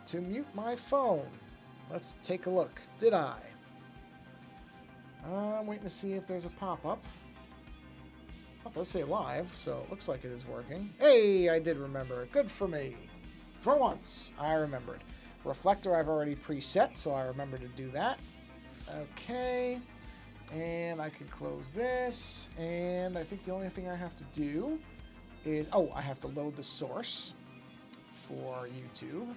to mute my phone. Let's take a look. Did I? I'm waiting to see if there's a pop-up. Oh, it does say live, so it looks like it is working. Hey, I did remember it. Good for me. For once, I remembered. Reflector I've already preset, so I remember to do that. Okay. And I can close this. And I think the only thing I have to do is... Oh, I have to load the source for YouTube.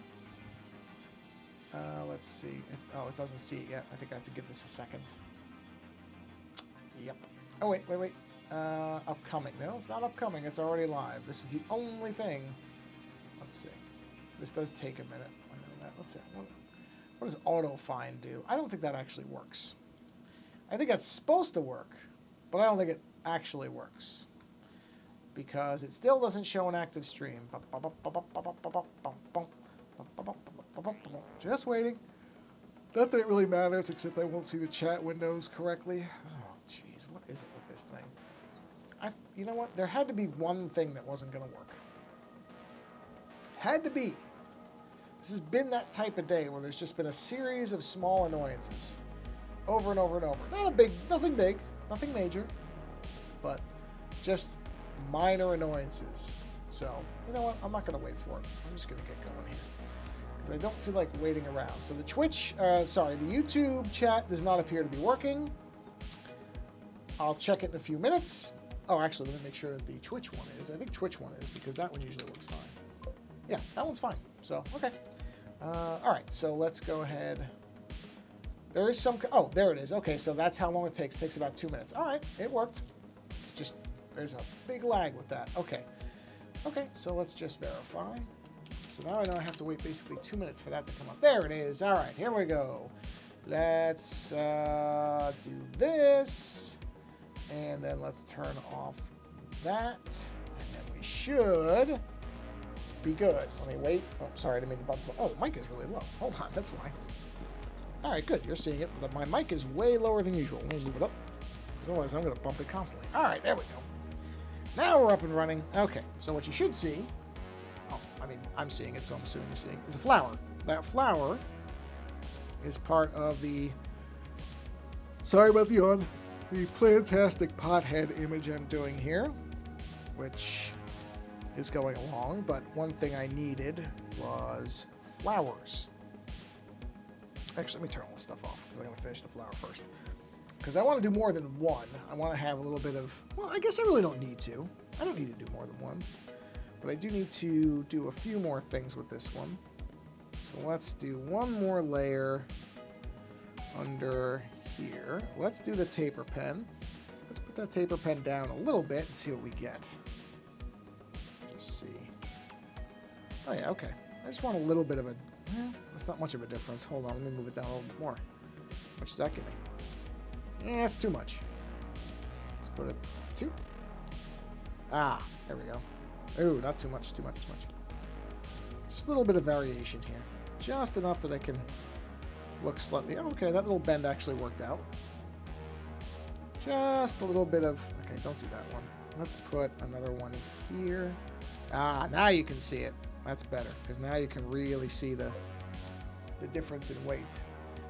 Let's see. It doesn't see it yet. I think I have to give this a second. Yep. Oh, wait. Upcoming. No, it's not upcoming. It's already live. This is the only thing. Let's see. This does take a minute. I know that. Let's see. What does auto-find do? I don't think that actually works. I think that's supposed to work, but I don't think it actually works. Because it still doesn't show an active stream. Just waiting. Not that it really matters, except I won't see the chat windows correctly. Oh, jeez, what is it with this thing? You know what? There had to be one thing that wasn't going to work. Had to be. This has been that type of day where there's just been a series of small annoyances. Over and over and over. Nothing big, nothing major, but just minor annoyances. So, you know what? I'm not going to wait for it. I'm just going to get going here. Because I don't feel like waiting around. So the the YouTube chat does not appear to be working. I'll check it in a few minutes. Oh, actually, let me make sure that the Twitch one is. I think Twitch one is, because that one usually looks fine. Yeah, that one's fine. So, okay. All right, so let's go ahead. There is some... Oh, there it is. Okay, so that's how long it takes. It takes about 2 minutes. All right, it worked. It's just... There's a big lag with that. Okay. Okay, so let's just verify. So now I know I have to wait basically 2 minutes for that to come up. There it is. All right, here we go. Let's do this. And then let's turn off that. And then we should be good. Let me wait. Oh, sorry, I didn't mean to bump. Oh, mic is really low. Hold on, that's why. All right, good. You're seeing it. But my mic is way lower than usual. Let me move it up, because otherwise I'm going to bump it constantly. All right, there we go. Now we're up and running. Okay, so what you should see, I'm seeing it, so I'm assuming you're seeing it, is a flower. That flower is part of the, sorry about the yawn, the Plantastic Pothead image I'm doing here, which is going along, but one thing I needed was flowers. Actually, let me turn all this stuff off, because I'm going to finish the flower first. Because I want to do more than one. I want to have a little bit of... Well, I guess I really don't need to. I don't need to do more than one. But I do need to do a few more things with this one. So let's do one more layer under here. Let's do the taper pen. Let's put that taper pen down a little bit and see what we get. Just see. Oh, yeah, okay. I just want a little bit of a... that's not much of a difference. Hold on, let me move it down a little bit more. How much does that give me? Yeah, that's too much. Let's go to 2. Ah, there we go. Ooh, not too much, too much. Just a little bit of variation here. Just enough that I can look slightly... Oh, okay, that little bend actually worked out. Just a little bit of... Okay, don't do that one. Let's put another one here. Ah, now you can see it. That's better, because now you can really see the difference in weight.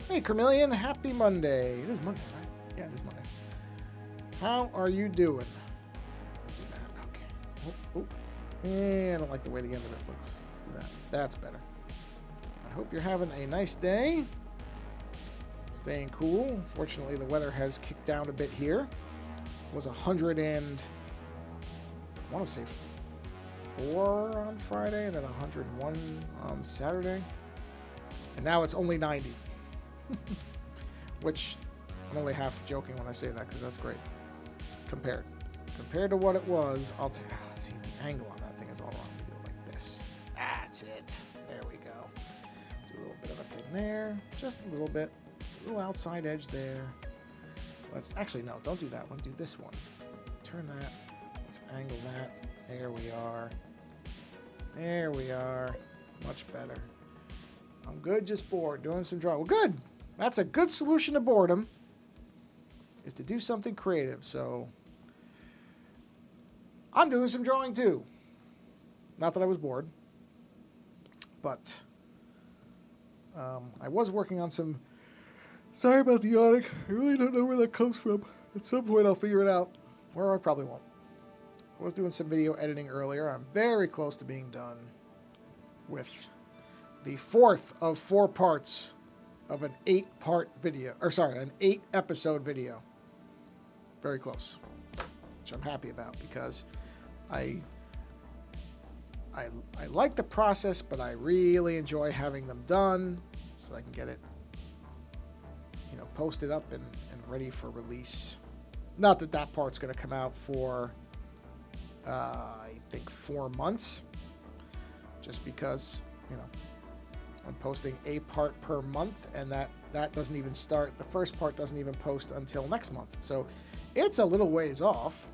Hey, Carmelian, happy Monday. It is Monday, right? Yeah, it is Monday. How are you doing? Let's do that. Okay. Oh. I don't like the way the end of it looks. Let's do that. That's better. I hope you're having a nice day. Staying cool. Fortunately, the weather has kicked down a bit here. It was 100 and... I want to say 4 on Friday, and then 101 on Saturday. And now it's only 90. Which... I'm only half joking when I say that, because that's great. Compared to what it was, see, the angle on that thing is all wrong. We do it like this. That's it. There we go. Do a little bit of a thing there. Just a little bit. A little outside edge there. Let's, actually, no, don't do that one. Do this one. Turn that. Let's angle that. There we are. There we are. Much better. I'm good, just bored. Doing some drawing. Well, good. That's a good solution to boredom. Is to do something creative, so I'm doing some drawing too. Not that I was bored, but I was working on some... Sorry about the yawning. I really don't know where that comes from. At some point I'll figure it out. Or I probably won't. I was doing some video editing earlier. I'm very close to being done with the 4th of 4 parts of an 8-part video. Or sorry, an 8-episode video. Very close. Which I'm happy about because I like the process, but I really enjoy having them done so I can get it, you know, posted up and ready for release. Not that that part's going to come out for, I think, 4 months. Just because, you know, I'm posting a part per month, and that doesn't even start. The first part doesn't even post until next month. So it's a little ways off.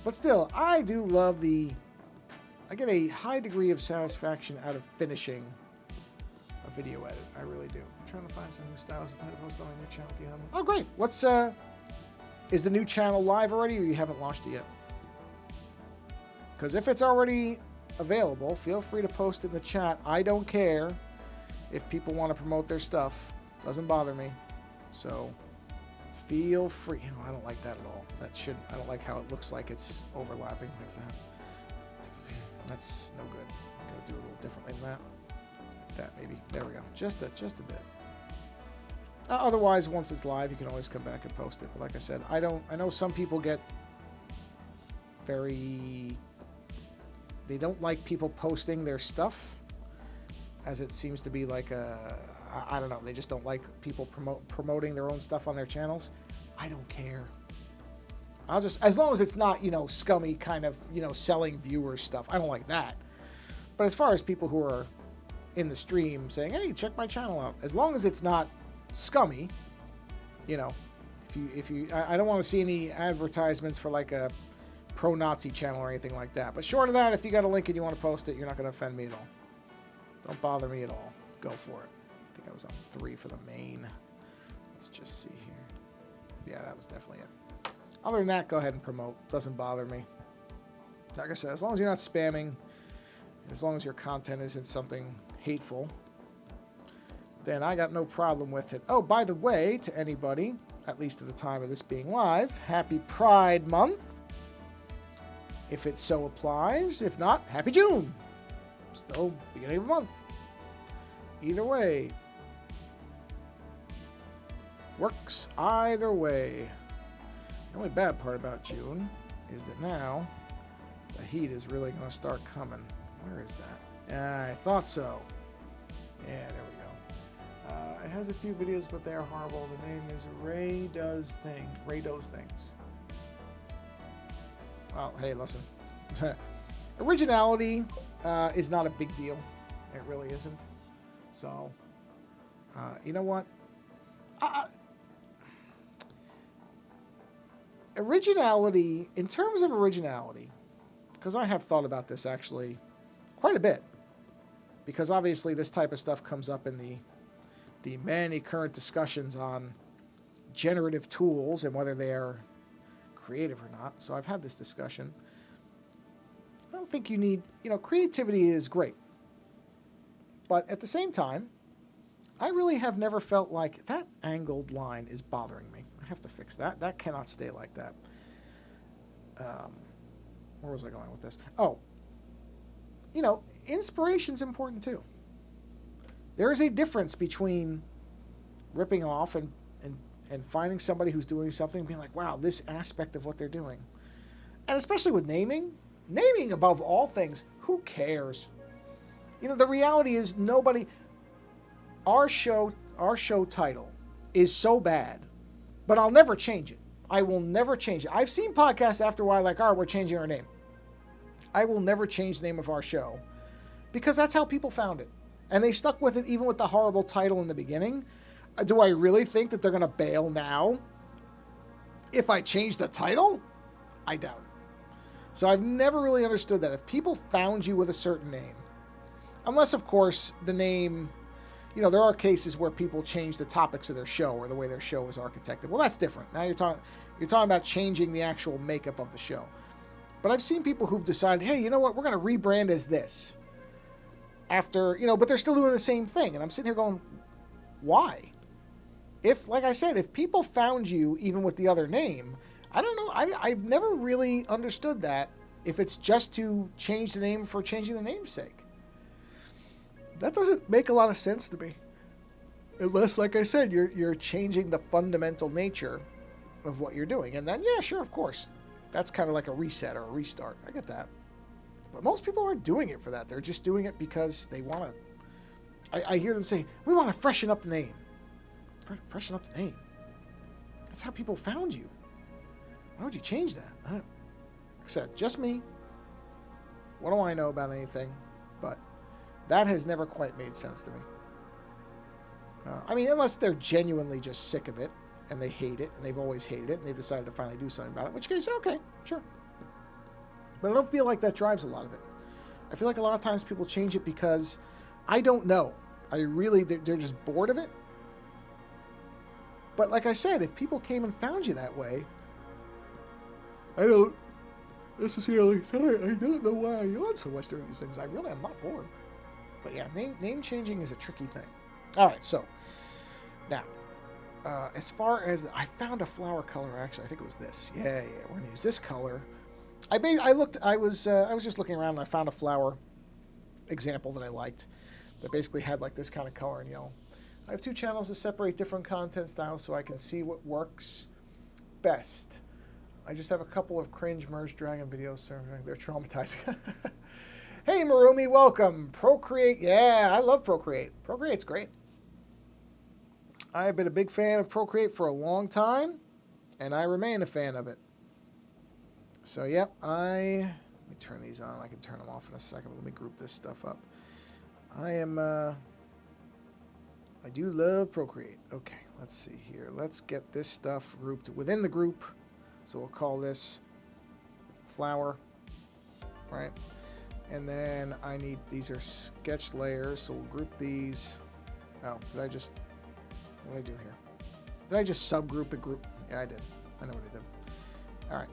But still, I do love I get a high degree of satisfaction out of finishing a video edit. I really do. I'm trying to find some new styles to post on your channel. Oh, great. What's, is the new channel live already, or you haven't launched it yet? Because if it's already available, feel free to post it in the chat. I don't care if people want to promote their stuff. Doesn't bother me. So feel free. You know, I don't like that at all. I don't like how it looks like it's overlapping like that. That's no good. I'm going to do it a little differently than that. Like that, maybe. There we go. Just a bit. Otherwise, once it's live, you can always come back and post it. But like I said, I know some people get very... They don't like people posting their stuff, as it seems to be like I don't know. They just don't like people promoting their own stuff on their channels. I don't care. I'll just, as long as it's not, you know, scummy kind of, you know, selling viewers stuff. I don't like that. But as far as people who are in the stream saying, hey, check my channel out, as long as it's not scummy, you know, I don't want to see any advertisements for like a pro-Nazi channel or anything like that. But short of that, if you got a link and you want to post it, you're not going to offend me at all. Don't bother me at all. Go for it. I think I was on 3 for the main. Let's just see here. Yeah, that was definitely it. Other than that, go ahead and promote. Doesn't bother me. Like I said, as long as you're not spamming, as long as your content isn't something hateful, then I got no problem with it. Oh, by the way, to anybody, at least at the time of this being live, happy Pride Month, if it so applies. If not, happy June. Still beginning of the month. Either way. Works either way. The only bad part about June is that now the heat is really going to start coming. Where is that? I thought so. Yeah, there we go. It has a few videos, but they're horrible. The name is Ray Does Things. Oh, hey, listen. Originality is not a big deal. It really isn't. So, you know what? Originality, in terms of originality, because I have thought about this actually quite a bit, because obviously this type of stuff comes up in the many current discussions on generative tools and whether they're creative or not. So I've had this discussion. I don't think you need, you know, creativity is great. But at the same time, I really have never felt like that angled line is bothering me. I have to fix that. That cannot stay like that. Where was I going with this? Oh, you know, inspiration's important too. There is a difference between ripping off and finding somebody who's doing something and being like, wow, this aspect of what they're doing. And especially with naming above all things, who cares? You know, the reality is nobody... Our show title is so bad, but I'll never change it. I will never change it. I've seen podcasts after a while like, all right, we're changing our name. I will never change the name of our show because that's how people found it. And they stuck with it even with the horrible title in the beginning. Do I really think that they're going to bail now if I change the title? I doubt it. So I've never really understood that. If people found you with a certain name, unless, of course, the name... You know, there are cases where people change the topics of their show or the way their show is architected. Well, that's different. Now you're talking about changing the actual makeup of the show. But I've seen people who've decided, hey, you know what? We're going to rebrand as this. after, but they're still doing the same thing. And I'm sitting here going, why? If, like I said, if people found you even with the other name, I don't know. I've never really understood that, if it's just to change the name for changing the name's sake. That doesn't make a lot of sense to me. Unless, like I said, you're changing the fundamental nature of what you're doing. And then, yeah, sure, of course. That's kind of like a reset or a restart. I get that. But most people aren't doing it for that. They're just doing it because they want to. I hear them say, we want to freshen up the name. Freshen up the name. That's how people found you. Why would you change that? Like I said, just me. What do I know about anything? But that has never quite made sense to me. I mean, unless they're genuinely just sick of it and they hate it and they've always hated it and they've decided to finally do something about it, in which case, okay, sure. But I don't feel like that drives a lot of it. I feel like a lot of times people change it because I don't know. They're just bored of it. But like I said, if people came and found you that way, I don't necessarily, I don't know why I'm on so much during these things. I really am not bored. But yeah, name changing is a tricky thing. All right, so now, as far as I found a flower color, actually, I think it was this. Yeah, we're gonna use this color. I was just looking around and I found a flower example that I liked that basically had like this kind of color in yellow. I have 2 channels to separate different content styles so I can see what works best. I just have a couple of cringe merged dragon videos serving. They're traumatizing. Hey, Marumi, welcome. Procreate. Yeah, I love Procreate. Procreate's great. I've been a big fan of Procreate for a long time, and I remain a fan of it. So, yep, let me turn these on. I can turn them off in a second. Let me group this stuff up. I do love Procreate. Okay, let's see here. Let's get this stuff grouped within the group. So we'll call this flower, right? And then these are sketch layers, so we'll group these. Oh, what did I do here? Did I just subgroup a group? Yeah, I did. I know what I did. All right.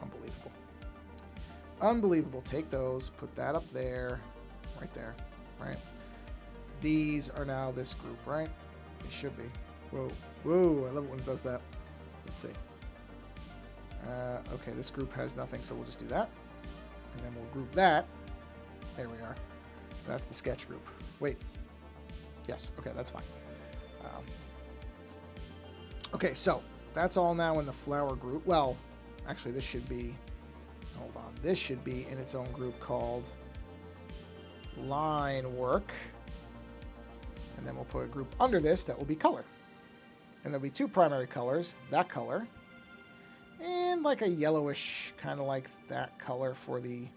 Unbelievable. Unbelievable. Take those, put that up there, right there, right? These are now this group, right? They should be. Whoa. Whoa, I love it when it does that. Let's see. Okay, this group has nothing, so we'll just do that. And then we'll group that. There we are. That's the sketch group. Wait. Yes, okay, that's fine. Okay, so that's all now in the flower group. Well, actually, this should be, hold on. This should be in its own group called line work. And then we'll put a group under this that will be color. And there'll be 2 primary colors, that color, and like a yellowish, kind of like that color for the,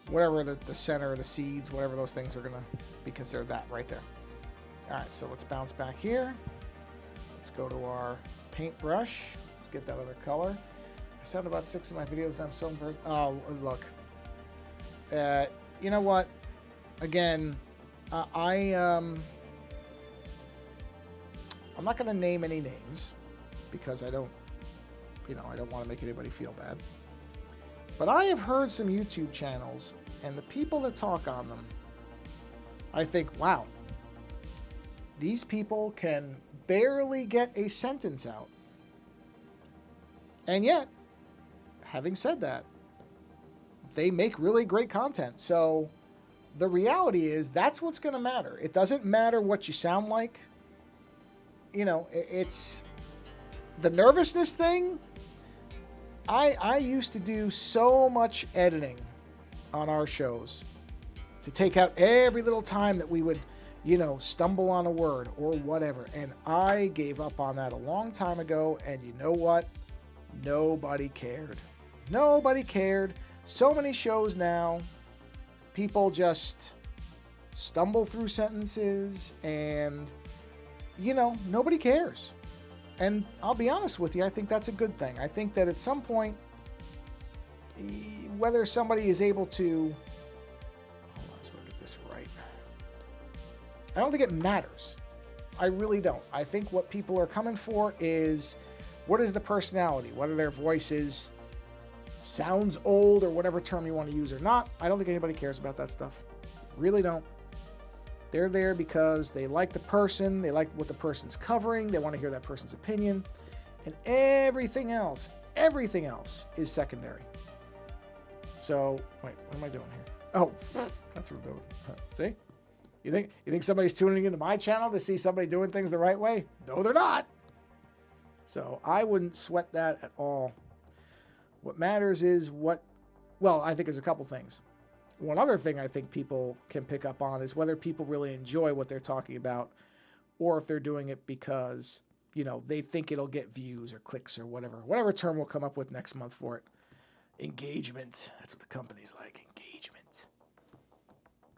whatever the center of the seeds, whatever those things are going to be considered that right there. All right, so let's bounce back here. Let's go to our paintbrush. Let's get that other color. I sound about 6 of my videos and I'm so very, oh, look. You know what? Again, I'm not going to name any names because I don't want to make anybody feel bad. But I have heard some YouTube channels, and the people that talk on them, I think, wow, these people can barely get a sentence out. And yet, having said that, they make really great content. So the reality is that's what's going to matter. It doesn't matter what you sound like. It's the nervousness thing. I used to do so much editing on our shows to take out every little time that we would, stumble on a word or whatever. And I gave up on that a long time ago. And you know what? Nobody cared. Nobody cared. So many shows now, people just stumble through sentences and, nobody cares. And I'll be honest with you, I think that's a good thing. I think that at some point, whether somebody is able to, hold on, so I get this right. I don't think it matters. I really don't. I think what people are coming for is, what is the personality? Whether their voice sounds old or whatever term you want to use or not. I don't think anybody cares about that stuff. Really don't. They're there because they like the person, they like what the person's covering, they want to hear that person's opinion, and everything else is secondary. So, wait, what am I doing here? Oh, that's what I'm doing. See? You think somebody's tuning into my channel to see somebody doing things the right way? No, they're not. So I wouldn't sweat that at all. What matters is I think there's a couple things. One other thing I think people can pick up on is whether people really enjoy what they're talking about, or if they're doing it because, they think it'll get views or clicks or whatever term we'll come up with next month for it. Engagement. That's what the company's like. Engagement.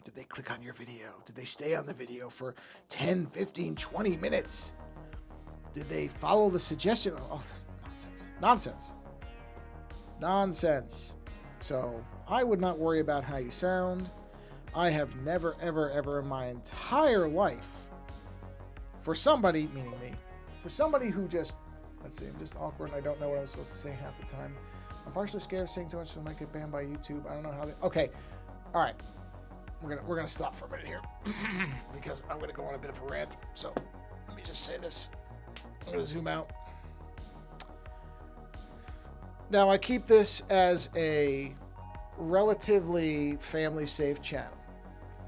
Did they click on your video? Did they stay on the video for 10, 15, 20 minutes? Did they follow the suggestion? Oh, Nonsense. So I would not worry about how you sound. I have never, ever, ever in my entire life, for somebody, meaning me, for somebody who just, let's see, I'm just awkward and I don't know what I'm supposed to say half the time. I'm partially scared of saying too much so I might get banned by YouTube. I don't know how okay. All right. We're gonna stop for a minute here because I'm gonna go on a bit of a rant. So let me just say this. I'm gonna zoom out. Now I keep this as a relatively family-safe channel,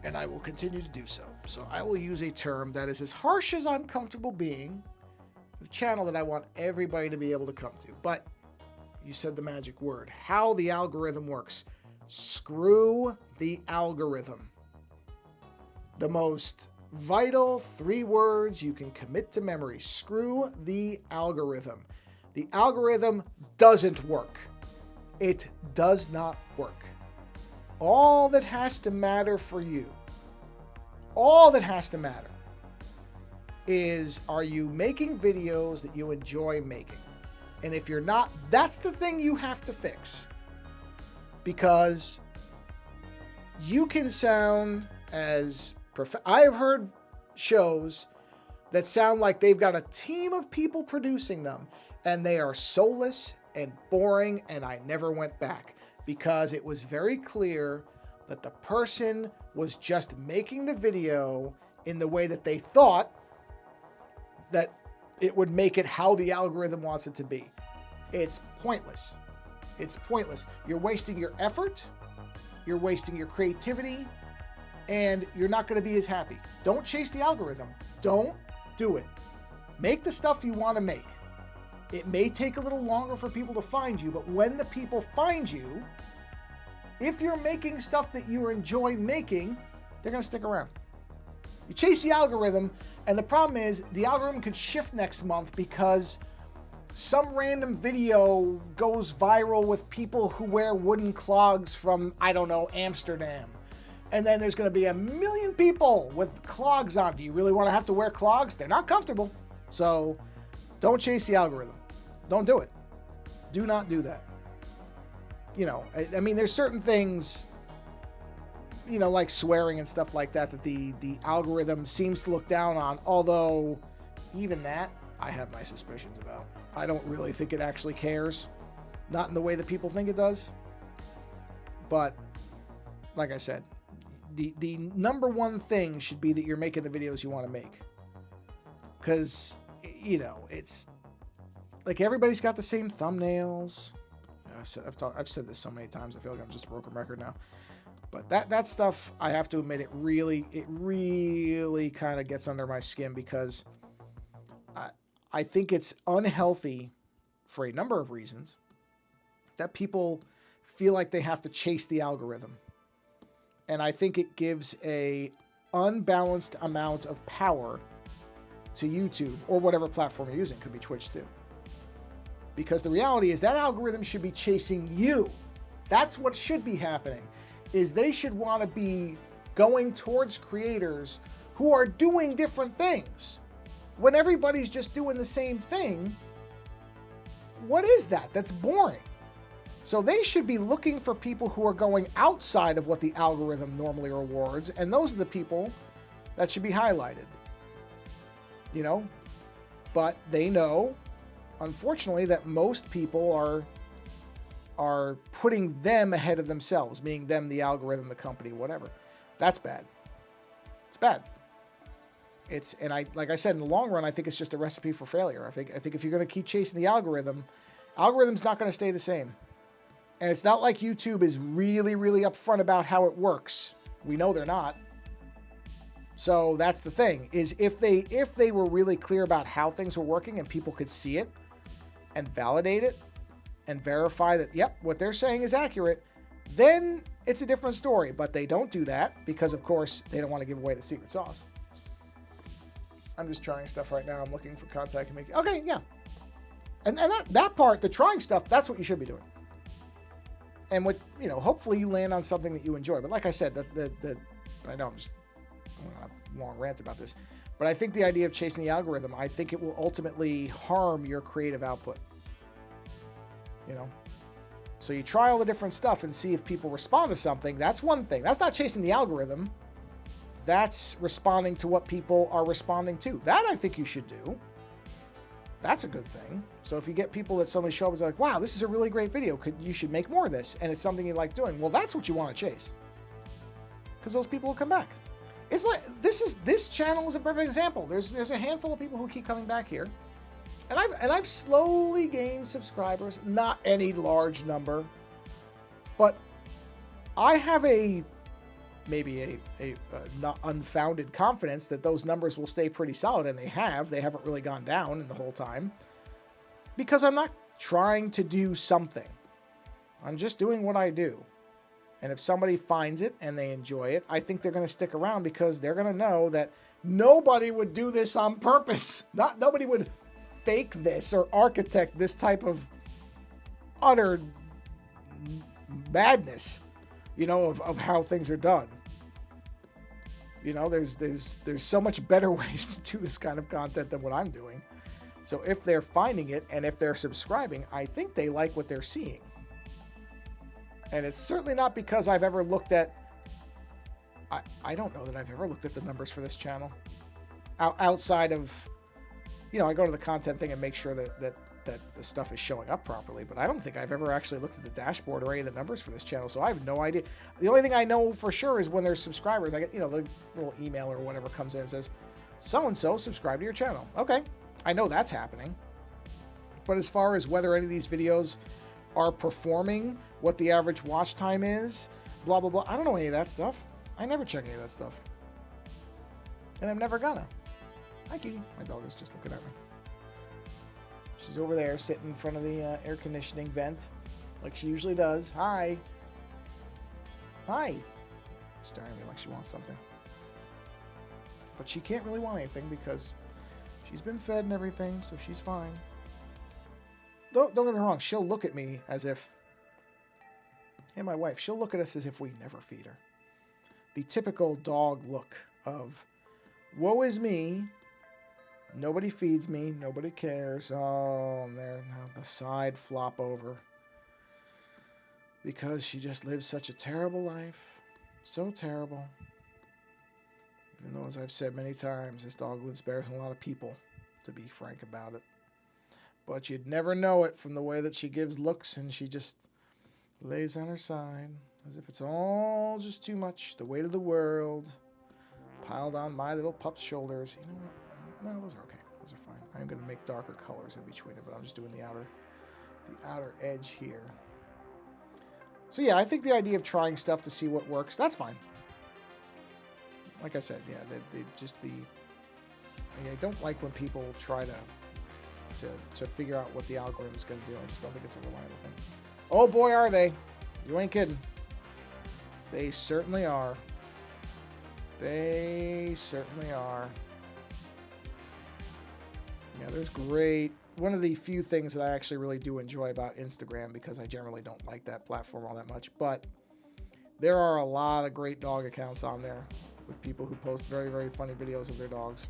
and I will continue to do so. So I will use a term that is as harsh as I'm comfortable being, the channel that I want everybody to be able to come to. But you said the magic word. How the algorithm works. Screw the algorithm. The most vital 3 words you can commit to memory. Screw the algorithm. The algorithm doesn't work. It does not work. All that has to matter for you, is, are you making videos that you enjoy making? And if you're not, that's the thing you have to fix. Because you can sound as I have heard shows that sound like they've got a team of people producing them, and they are soulless and boring, and I never went back because it was very clear that the person was just making the video in the way that they thought that it would make it how the algorithm wants it to be. It's pointless. It's pointless. You're wasting your effort, you're wasting your creativity, and you're not going to be as happy. Don't chase the algorithm. Don't do it. Make the stuff you want to make. It may take a little longer for people to find you, but when the people find you, if you're making stuff that you enjoy making, they're going to stick around. You chase the algorithm, and the problem is the algorithm could shift next month because some random video goes viral with people who wear wooden clogs from, I don't know, Amsterdam. And then there's going to be 1 million people with clogs on. Do you really want to have to wear clogs? They're not comfortable. So don't chase the algorithm. Don't do it. Do not do that. I mean, there's certain things, like swearing and stuff like that, that the algorithm seems to look down on. Although, even that, I have my suspicions about. I don't really think it actually cares. Not in the way that people think it does. But, like I said, the number one thing should be that you're making the videos you want to make. Because, it's like everybody's got the same thumbnails. I've said this so many times, I feel like I'm just a broken record now. But that stuff, I have to admit, it really kind of gets under my skin because I think it's unhealthy for a number of reasons that people feel like they have to chase the algorithm. And I think it gives a unbalanced amount of power to YouTube or whatever platform you're using. Could be Twitch too. Because the reality is that algorithm should be chasing you. That's what should be happening, is they should want to be going towards creators who are doing different things. When everybody's just doing the same thing, what is that? That's boring. So they should be looking for people who are going outside of what the algorithm normally rewards, and those are the people that should be highlighted. But they know, unfortunately, that most people are putting them ahead of themselves, meaning them, the algorithm, the company, whatever. That's bad. It's bad. And like I said, in the long run, I think it's just a recipe for failure. I think if you're going to keep chasing the algorithm's not going to stay the same. And it's not like YouTube is really, really upfront about how it works. We know they're not. So that's the thing, is if they were really clear about how things were working and people could see it and validate it and verify that, yep, what they're saying is accurate, then it's a different story. But they don't do that because, of course, they don't want to give away the secret sauce. I'm just trying stuff right now. I'm looking for contact and make. Okay, yeah. And that part, the trying stuff, that's what you should be doing. And what, hopefully you land on something that you enjoy. But like I said, I know I'm just going on a long rant about this, but I think the idea of chasing the algorithm, I think it will ultimately harm your creative output. So you try all the different stuff and see if people respond to something. That's one thing. That's not chasing the algorithm. That's responding to what people are responding to. That I think you should do. That's a good thing. So if you get people that suddenly show up and like, wow, this is a really great video, you should make more of this, and it's something you like doing, well, that's what you want to chase. Because those people will come back. It's like, this channel is a perfect example. There's a handful of people who keep coming back here. And I've slowly gained subscribers, not any large number, but I have maybe a not unfounded confidence that those numbers will stay pretty solid, and they haven't really gone down in the whole time, because I'm not trying to do something. I'm just doing what I do. And if somebody finds it and they enjoy it, I think they're going to stick around, because they're going to know that nobody would do this on purpose. Nobody would fake this or architect this type of utter madness, of how things are done. There's so much better ways to do this kind of content than what I'm doing. So if they're finding it and if they're subscribing, I think they like what they're seeing. And it's certainly not because I've ever looked at, I don't know that I've ever looked at the numbers for this channel. Outside of, I go to the content thing and make sure that the stuff is showing up properly, but I don't think I've ever actually looked at the dashboard or any of the numbers for this channel, so I have no idea. The only thing I know for sure is when there's subscribers, I get, the little email or whatever comes in and says, so-and-so subscribe to your channel. Okay, I know that's happening. But as far as whether any of these videos are performing, what the average watch time is, blah, blah, blah, I don't know any of that stuff. I never check any of that stuff. And I'm never gonna. Hi, Cutie. My dog is just looking at me. She's over there sitting in front of the air conditioning vent like she usually does. Hi. Hi. Staring at me like she wants something. But she can't really want anything because she's been fed and everything, so she's fine. Don't get me wrong. She'll look at me as if, and my wife, she'll look at us as if we never feed her. The typical dog look of, woe is me. Nobody feeds me. Nobody cares. Oh, and there, now the side flop over. Because she just lives such a terrible life. So terrible. Even though, as I've said many times, this dog lives better than a lot of people, to be frank about it. But you'd never know it from the way that she gives looks, and she just lays on her side as if it's all just too much. The weight of the world piled on my little pup's shoulders. You know what? No, those are okay. Those are fine. I'm going to make darker colors in between it, but I'm just doing the outer edge here. So yeah, I think the idea of trying stuff to see what works, that's fine. Like I said, yeah, I don't like when people try to figure out what the algorithm's going to do. I just don't think it's a reliable thing. Oh boy, are they. You ain't kidding. They certainly are. They certainly are. Yeah, there's great. One of the few things that I actually really do enjoy about Instagram, because I generally don't like that platform all that much, but there are a lot of great dog accounts on there with people who post very, very funny videos of their dogs.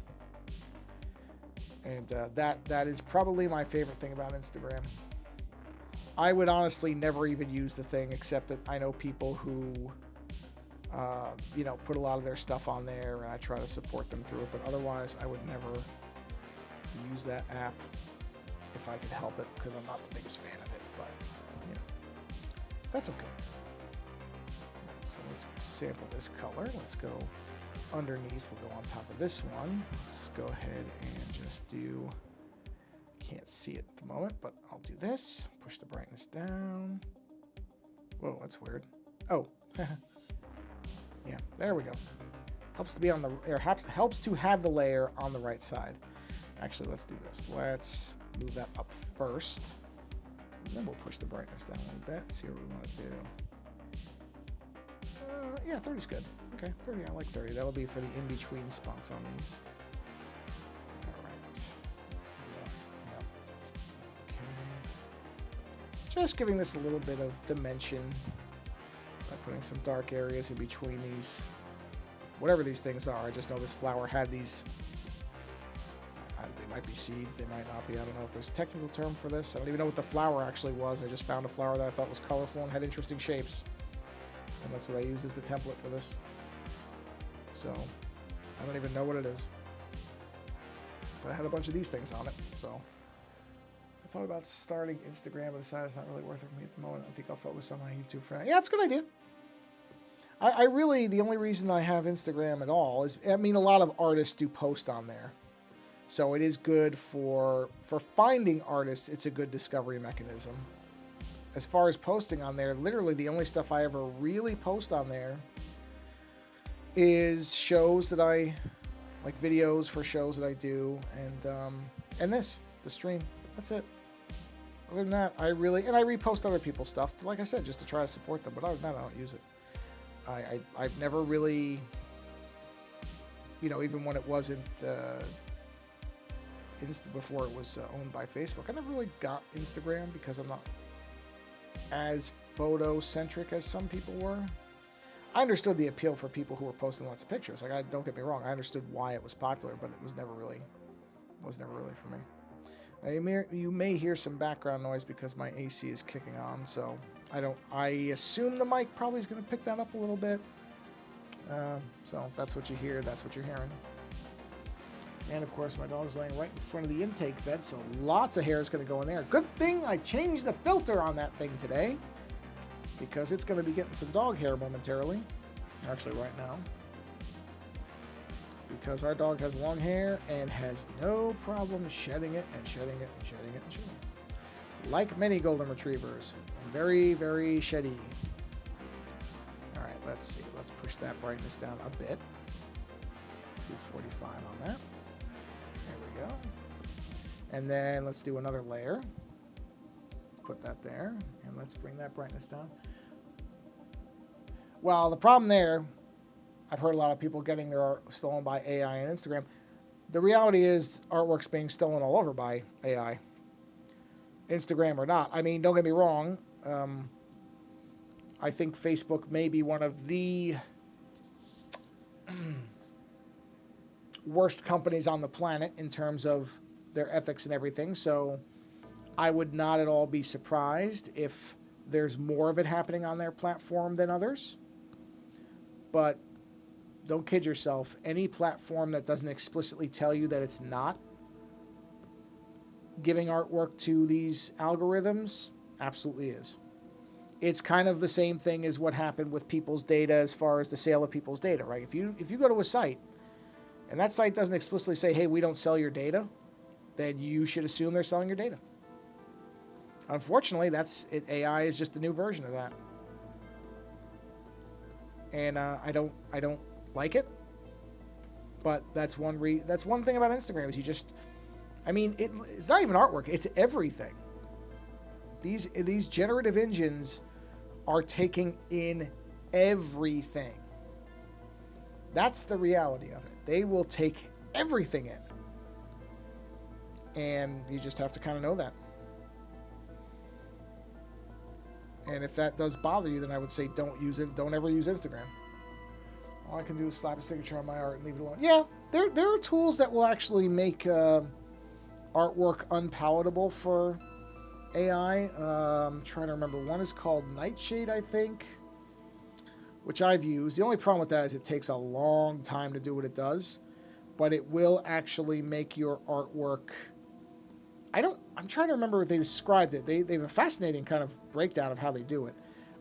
And that is probably my favorite thing about Instagram. I would honestly never even use the thing, except that I know people who, put a lot of their stuff on there, and I try to support them through it. But otherwise, I would never use that app if I could help it, because I'm not the biggest fan of it. But that's okay. So let's sample this color. Let's go underneath. We'll go on top of this one. Let's go ahead and just do, can't see it at the moment, but I'll do this. Push the brightness down. Whoa, that's weird. Oh, yeah, there we go. Helps to be on the, or helps to have the layer on the right side. Actually, let's do this. Let's move that up first. And then we'll push the brightness down a little bit. See what we want to do. Yeah, 30 is good. Okay, 30, I like 30. That'll be for the in-between spots on these. All right. Yep. Okay. Just giving this a little bit of dimension by putting some dark areas in between these, whatever these things are. I just know this flower had these, they might be seeds, they might not be. I don't know if there's a technical term for this. I don't even know what the flower actually was. I just found a flower that I thought was colorful and had interesting shapes. And that's what I used as the template for this. So, I don't even know what it is. But I had a bunch of these things on it, so. I thought about starting Instagram, but decided it's not really worth it for me at the moment. I think I'll focus on my YouTube for now. Yeah, it's a good idea. I really, the only reason I have Instagram at all is, I mean, a lot of artists do post on there. So it is good for finding artists. It's a good discovery mechanism. As far as posting on there, literally the only stuff I ever really post on there is shows that I, like videos for shows that I do, and this, the stream. That's it. Other than that, I repost other people's stuff, like I said, just to try to support them. But other than that, I don't use it. I've never really, you know, even when it wasn't before it was owned by Facebook, I never really got Instagram because I'm not as photo-centric as some people were. I understood the appeal for people who were posting lots of pictures. Like, don't get me wrong, I understood why it was popular, but it was never really for me. You may hear some background noise because my AC is kicking on, so I assume the mic probably is going to pick that up a little bit. So if that's what you hear, that's what you're hearing. And of course, my dog's laying right in front of the intake vent, so lots of hair is going to go in there. Good thing I changed the filter on that thing today, because it's going to be getting some dog hair momentarily. Actually, right now. Because our dog has long hair and has no problem shedding it and shedding it and shedding it and shedding it. Like many golden retrievers. Very, very sheddy. All right, let's see. Let's push that brightness down a bit. Do 45 on that. There we go. And then let's do another layer. Put that there. And let's bring that brightness down. Well, the problem there, I've heard a lot of people getting their art stolen by AI and Instagram. The reality is artwork's being stolen all over by AI. Instagram or not. I mean, don't get me wrong. I think Facebook may be one of the worst companies on the planet in terms of their ethics and everything. So I would not at all be surprised if there's more of it happening on their platform than others. But don't kid yourself. Any platform that doesn't explicitly tell you that it's not giving artwork to these algorithms absolutely is. It's kind of the same thing as what happened with people's data as far as the sale of people's data, right? If you go to a site and that site doesn't explicitly say, hey, we don't sell your data, then you should assume they're selling your data. Unfortunately, AI is just the new version of that. And I don't like it. But that's one thing about Instagram is you just, I mean, it's not even artwork, it's everything. These generative engines are taking in everything. That's the reality of it. They will take everything in. And you just have to kind of know that. And if that does bother you, then I would say don't use it. Don't ever use Instagram. All I can do is slap a signature on my art and leave it alone. Yeah, there are tools that will actually make artwork unpalatable for AI. I'm trying to remember. One is called Nightshade, I think, which I've used. The only problem with that is it takes a long time to do what it does, but it will actually make your artwork. I'm trying to remember what they described it. They have a fascinating kind of breakdown of how they do it.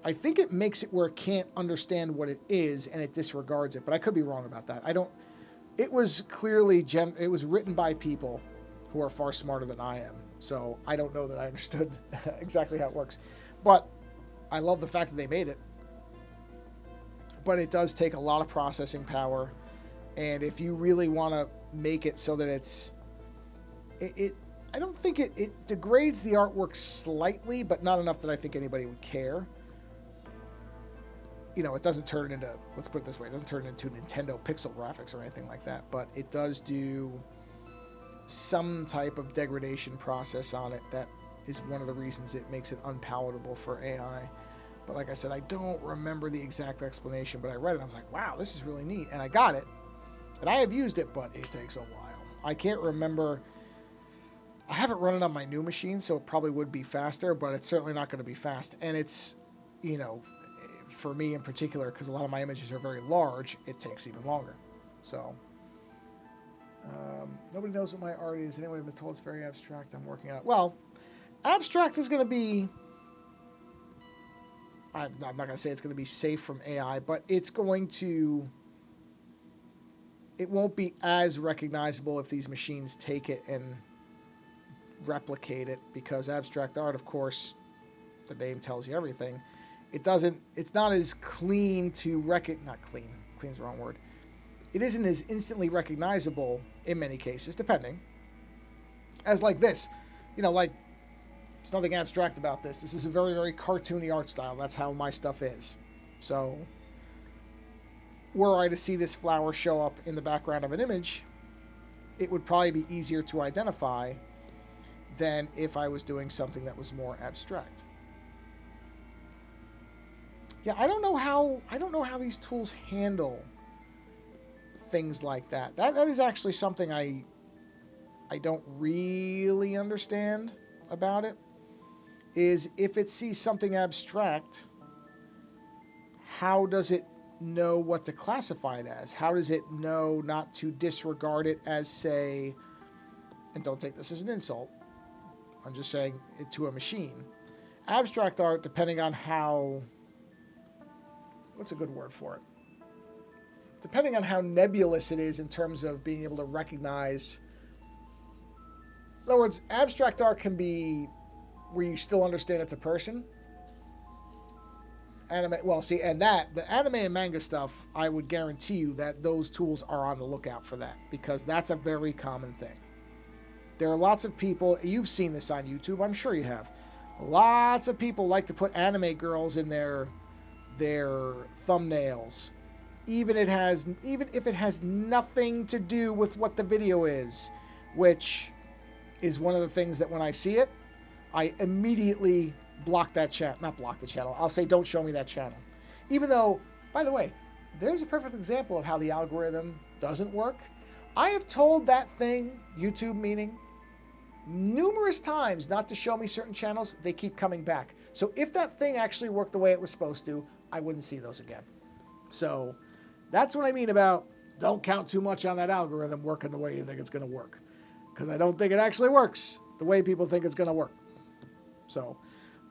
I think it makes it where it can't understand what it is and it disregards it, but I could be wrong about that. I don't. It was clearly it was written by people who are far smarter than I am, so I don't know that I understood exactly how it works. But I love the fact that they made it. But it does take a lot of processing power, and if you really want to make it so that I don't think it degrades the artwork slightly, but not enough that I think anybody would care. You know, it doesn't turn it into, let's put it this way, it doesn't turn it into Nintendo pixel graphics or anything like that, but it does do some type of degradation process on it that is one of the reasons it makes it unpalatable for AI. But like I said, I don't remember the exact explanation, but I read it and I was like, wow, this is really neat. And I got it. And I have used it, but it takes a while. I can't remember. I haven't run it on my new machine, so it probably would be faster, but it's certainly not going to be fast. And it's, you know, for me in particular, because a lot of my images are very large, it takes even longer. So, nobody knows what my art is. Anyway, I've been told it's very abstract. I'm working on it. Well, abstract is going to be, I'm not going to say it's going to be safe from AI, but it's going to, it won't be as recognizable if these machines take it and replicate it, because abstract art, of course, the name tells you everything. It's not as clean to not clean, clean's the wrong word. It isn't as instantly recognizable in many cases, depending, as like this. You know, like, there's nothing abstract about this. This is a very, very cartoony art style. That's how my stuff is. So, were I to see this flower show up in the background of an image, it would probably be easier to identify than if I was doing something that was more abstract. Yeah, I don't know how these tools handle things like that. That is actually something I don't really understand about it. Is if it sees something abstract, how does it know what to classify it as? How does it know not to disregard it as, say, and don't take this as an insult, I'm just saying it to a machine. Abstract art, depending on how, what's a good word for it? Depending on how nebulous it is in terms of being able to recognize. In other words, abstract art can be where you still understand it's a person. Anime, well, see, and that, the anime and manga stuff, I would guarantee you that those tools are on the lookout for that, because that's a very common thing. There are lots of people, you've seen this on YouTube, I'm sure you have. Lots of people like to put anime girls in their thumbnails, even if it has nothing to do with what the video is, which is one of the things that when I see it, I immediately block that channel. Not block the channel. I'll say, don't show me that channel. Even though, by the way, there's a perfect example of how the algorithm doesn't work. I have told that thing, YouTube meaning, numerous times not to show me certain channels. They keep coming back. So if that thing actually worked the way it was supposed to, I wouldn't see those again. So that's what I mean about don't count too much on that algorithm working the way you think it's going to work. Because I don't think it actually works the way people think it's going to work. So,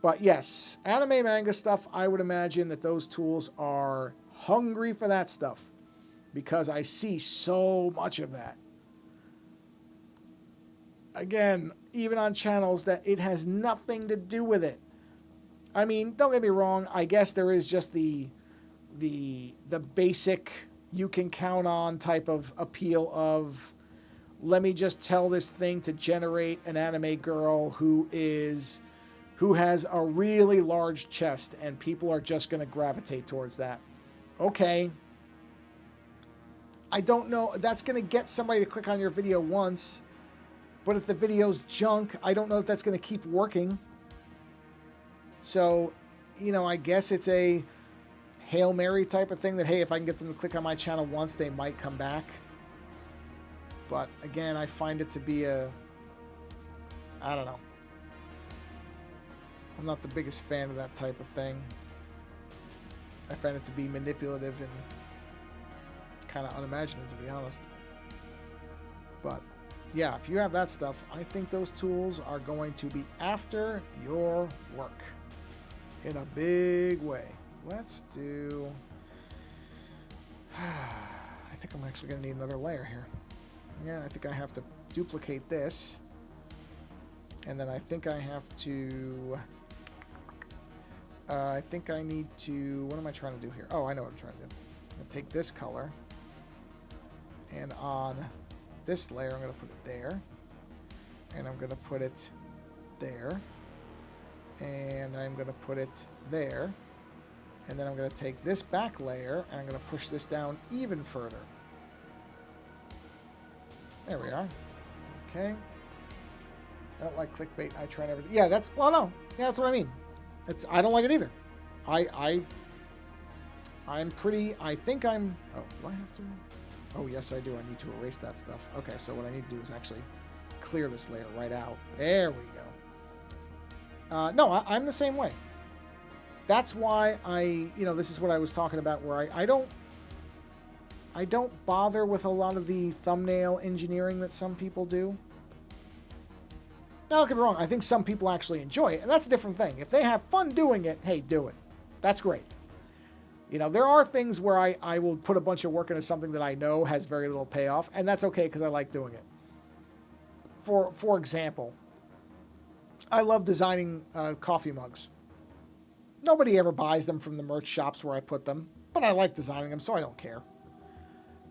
but yes, anime manga stuff, I would imagine that those tools are hungry for that stuff, because I see so much of that. Again, even on channels that it has nothing to do with it. I mean, don't get me wrong, I guess there is just the basic you can count on type of appeal of, let me just tell this thing to generate an anime girl who has a really large chest, and people are just going to gravitate towards that. Okay. I don't know. That's going to get somebody to click on your video once, but if the video's junk, I don't know if that's going to keep working. So, you know, I guess it's a Hail Mary type of thing that, hey, if I can get them to click on my channel once, they might come back. But again, I find it to be I don't know. I'm not the biggest fan of that type of thing. I find it to be manipulative and kind of unimaginative, to be honest. But yeah, if you have that stuff, I think those tools are going to be after your work. in a big way. Let's do... I think I'm actually going to need another layer here. Yeah, I think I have to duplicate this. And then I think I have to... I think I need to... What am I trying to do here? Oh, I know what I'm trying to do. I'm going to take this color. And on this layer, I'm going to put it there. And I'm going to put it there. And I'm going to put it there. And then I'm going to take this back layer and I'm going to push this down even further. There we are. Okay. I don't like clickbait. I try never. Yeah, that's... Well, no. Yeah, that's what I mean. I don't like it either. I'm pretty... I think I'm... Oh, do I have to... Oh, yes, I do. I need to erase that stuff. Okay, so what I need to do is actually clear this layer right out. There we go. No, I'm the same way. That's why this is what I was talking about, where I don't bother with a lot of the thumbnail engineering that some people do. Now, don't get me wrong, I think some people actually enjoy it, and that's a different thing. If they have fun doing it, hey, do it. That's great. You know, there are things where I will put a bunch of work into something that I know has very little payoff, and that's okay because I like doing it. For example, I love designing coffee mugs. Nobody ever buys them from the merch shops where I put them, but I like designing them, so I don't care.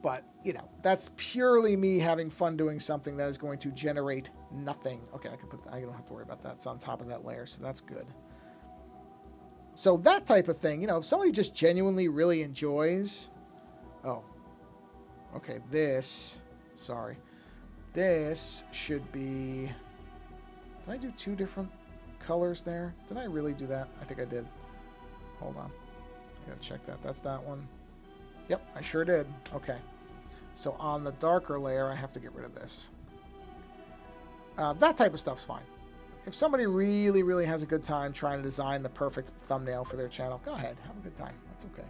But, you know, that's purely me having fun doing something that is going to generate nothing. Okay, I don't have to worry about that. It's on top of that layer, so that's good. So that type of thing, you know, if somebody just genuinely really enjoys... Oh. Okay, this should be... Did I do two different colors there? Did I really do that? I think I did. Hold on. I gotta check that. That's that one. Yep, I sure did. Okay. So on the darker layer, I have to get rid of this. That type of stuff's fine. If somebody really, really has a good time trying to design the perfect thumbnail for their channel, go ahead. Have a good time. That's okay.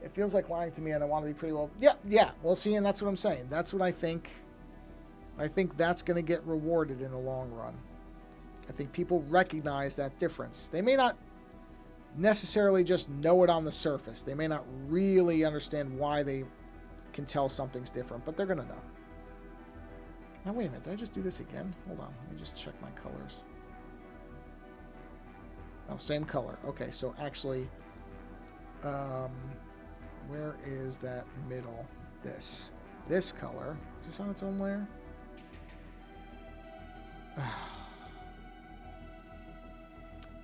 It feels like lying to me, and I want to be pretty well... Yeah. Well, see, and that's what I'm saying. That's what I think. I think that's going to get rewarded in the long run. I think people recognize that difference. They may not necessarily just know it on the surface. They may not really understand why they can tell something's different, but they're going to know. Now, wait a minute. Did I just do this again? Hold on. Let me just check my colors. Oh, same color. Okay, so actually, where is that middle? This color. Is this on its own layer?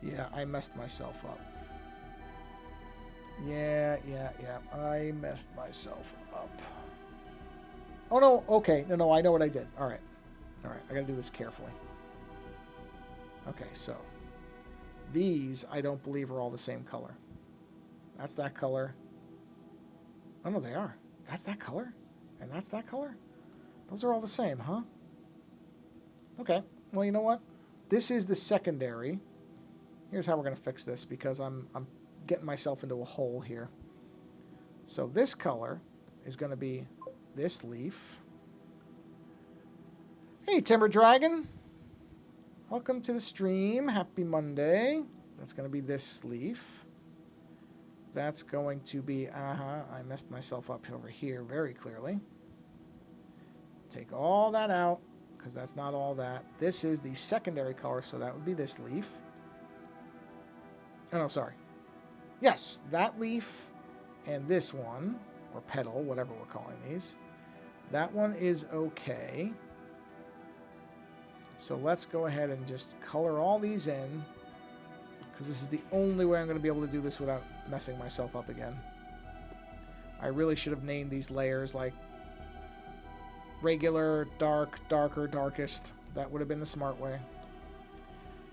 Yeah, I messed myself up. Yeah. I messed myself up. Oh, no. Okay. No, I know what I did. All right. I got to do this carefully. Okay, so these, I don't believe, are all the same color. That's that color. Oh, no, they are. That's that color? And that's that color? Those are all the same, huh? Okay. Well, you know what? This is the secondary. Here's how we're going to fix this, because I'm getting myself into a hole here. So this color is going to be this leaf. Hey, Timber Dragon. Welcome to the stream. Happy Monday. That's going to be this leaf. That's going to be, I messed myself up over here very clearly. Take all that out, because that's not all that. This is the secondary color, so that would be this leaf. Oh, no, sorry. Yes, that leaf and this one, or petal, whatever we're calling these. That one is okay. So let's go ahead and just color all these in, because this is the only way I'm going to be able to do this without messing myself up again. I really should have named these layers like regular, dark, darker, darkest. That would have been the smart way.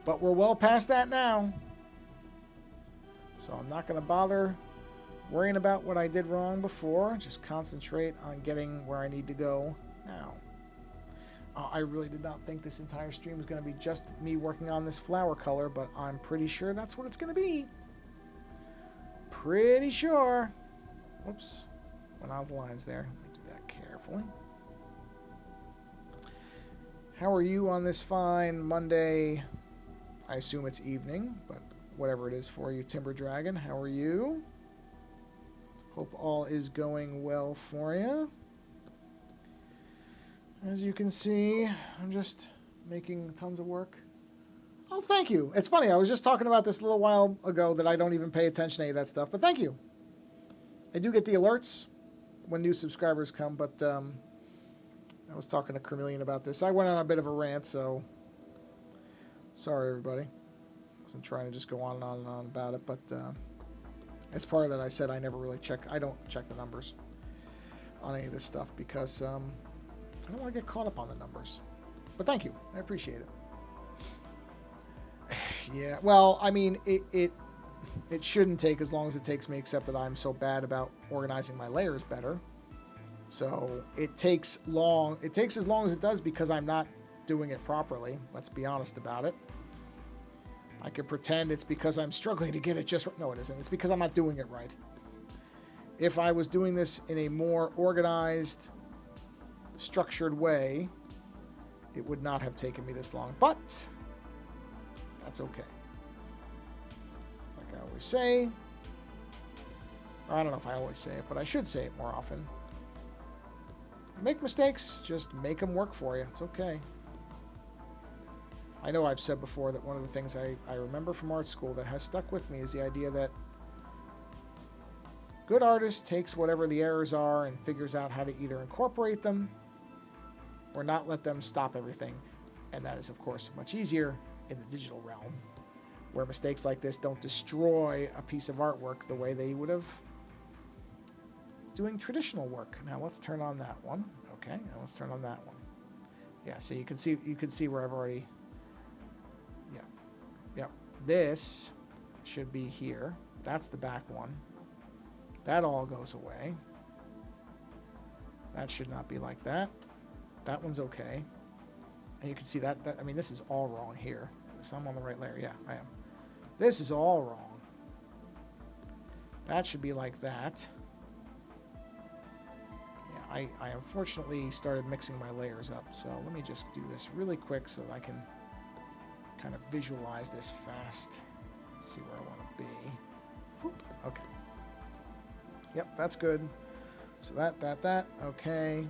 But we're well past that now. So I'm not going to bother worrying about what I did wrong before. Just concentrate on getting where I need to go now. I really did not think this entire stream was going to be just me working on this flower color, but I'm pretty sure that's what it's going to be. Pretty sure. Whoops. Went out of the lines there. Let me do that carefully. How are you on this fine Monday? I assume it's evening, but whatever it is for you, Timber Dragon. How are you? Hope all is going well for you. As you can see, I'm just making tons of work. Oh, thank you. It's funny. I was just talking about this a little while ago that I don't even pay attention to any of that stuff, but thank you. I do get the alerts when new subscribers come, but I was talking to Carmelian about this. I went on a bit of a rant, so sorry, everybody. I wasn't trying to just go on and on and on about it, but as part of that, I said I never really check. I don't check the numbers on any of this stuff because I don't want to get caught up on the numbers. But thank you. I appreciate it. Yeah, well, I mean, it shouldn't take as long as it takes me, except that I'm so bad about organizing my layers better. So it takes long. It takes as long as it does because I'm not doing it properly. Let's be honest about it. I could pretend it's because I'm struggling to get it just right. No, it isn't. It's because I'm not doing it right. If I was doing this in a more organized, structured way, it would not have taken me this long. But that's okay. It's like I always say. Or I don't know if I always say it, but I should say it more often. You make mistakes, just make them work for you. It's okay. I know I've said before that one of the things I remember from art school that has stuck with me is the idea that good artist takes whatever the errors are and figures out how to either incorporate them or not let them stop everything. And that is, of course, much easier in the digital realm, where mistakes like this don't destroy a piece of artwork the way they would have doing traditional work. Now let's turn on that one. Okay, now let's turn on that one. Yeah, so you can see where I've already. Yep. This should be here. That's the back one. That all goes away. That should not be like that. That one's okay. And you can see that I mean, this is all wrong here. So I'm on the right layer. Yeah, I am. This is all wrong. That should be like that. Yeah, I unfortunately started mixing my layers up. So let me just do this really quick so that I can kind of visualize this fast. Let's see where I want to be. Whoop. Okay. Yep, that's good. So that. Okay.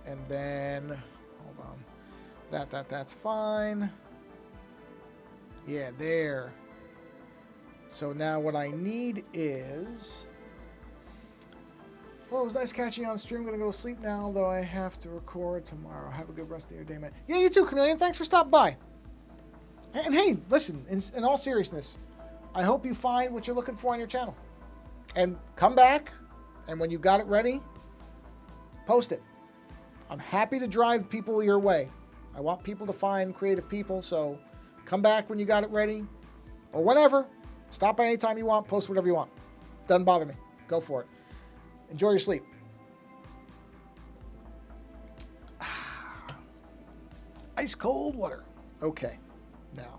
And then, hold on. That's fine. Yeah, there. So now what I need is... Well, it was nice catching you on stream. I'm going to go to sleep now, though I have to record tomorrow. Have a good rest of your day, man. Yeah, you too, Chameleon. Thanks for stopping by. And hey, listen, in all seriousness, I hope you find what you're looking for on your channel. And come back, and when you got it ready, post it. I'm happy to drive people your way. I want people to find creative people, so come back when you got it ready. Or whenever. Stop by anytime you want. Post whatever you want. Doesn't bother me. Go for it. Enjoy your sleep. Ice cold water. Okay. Now,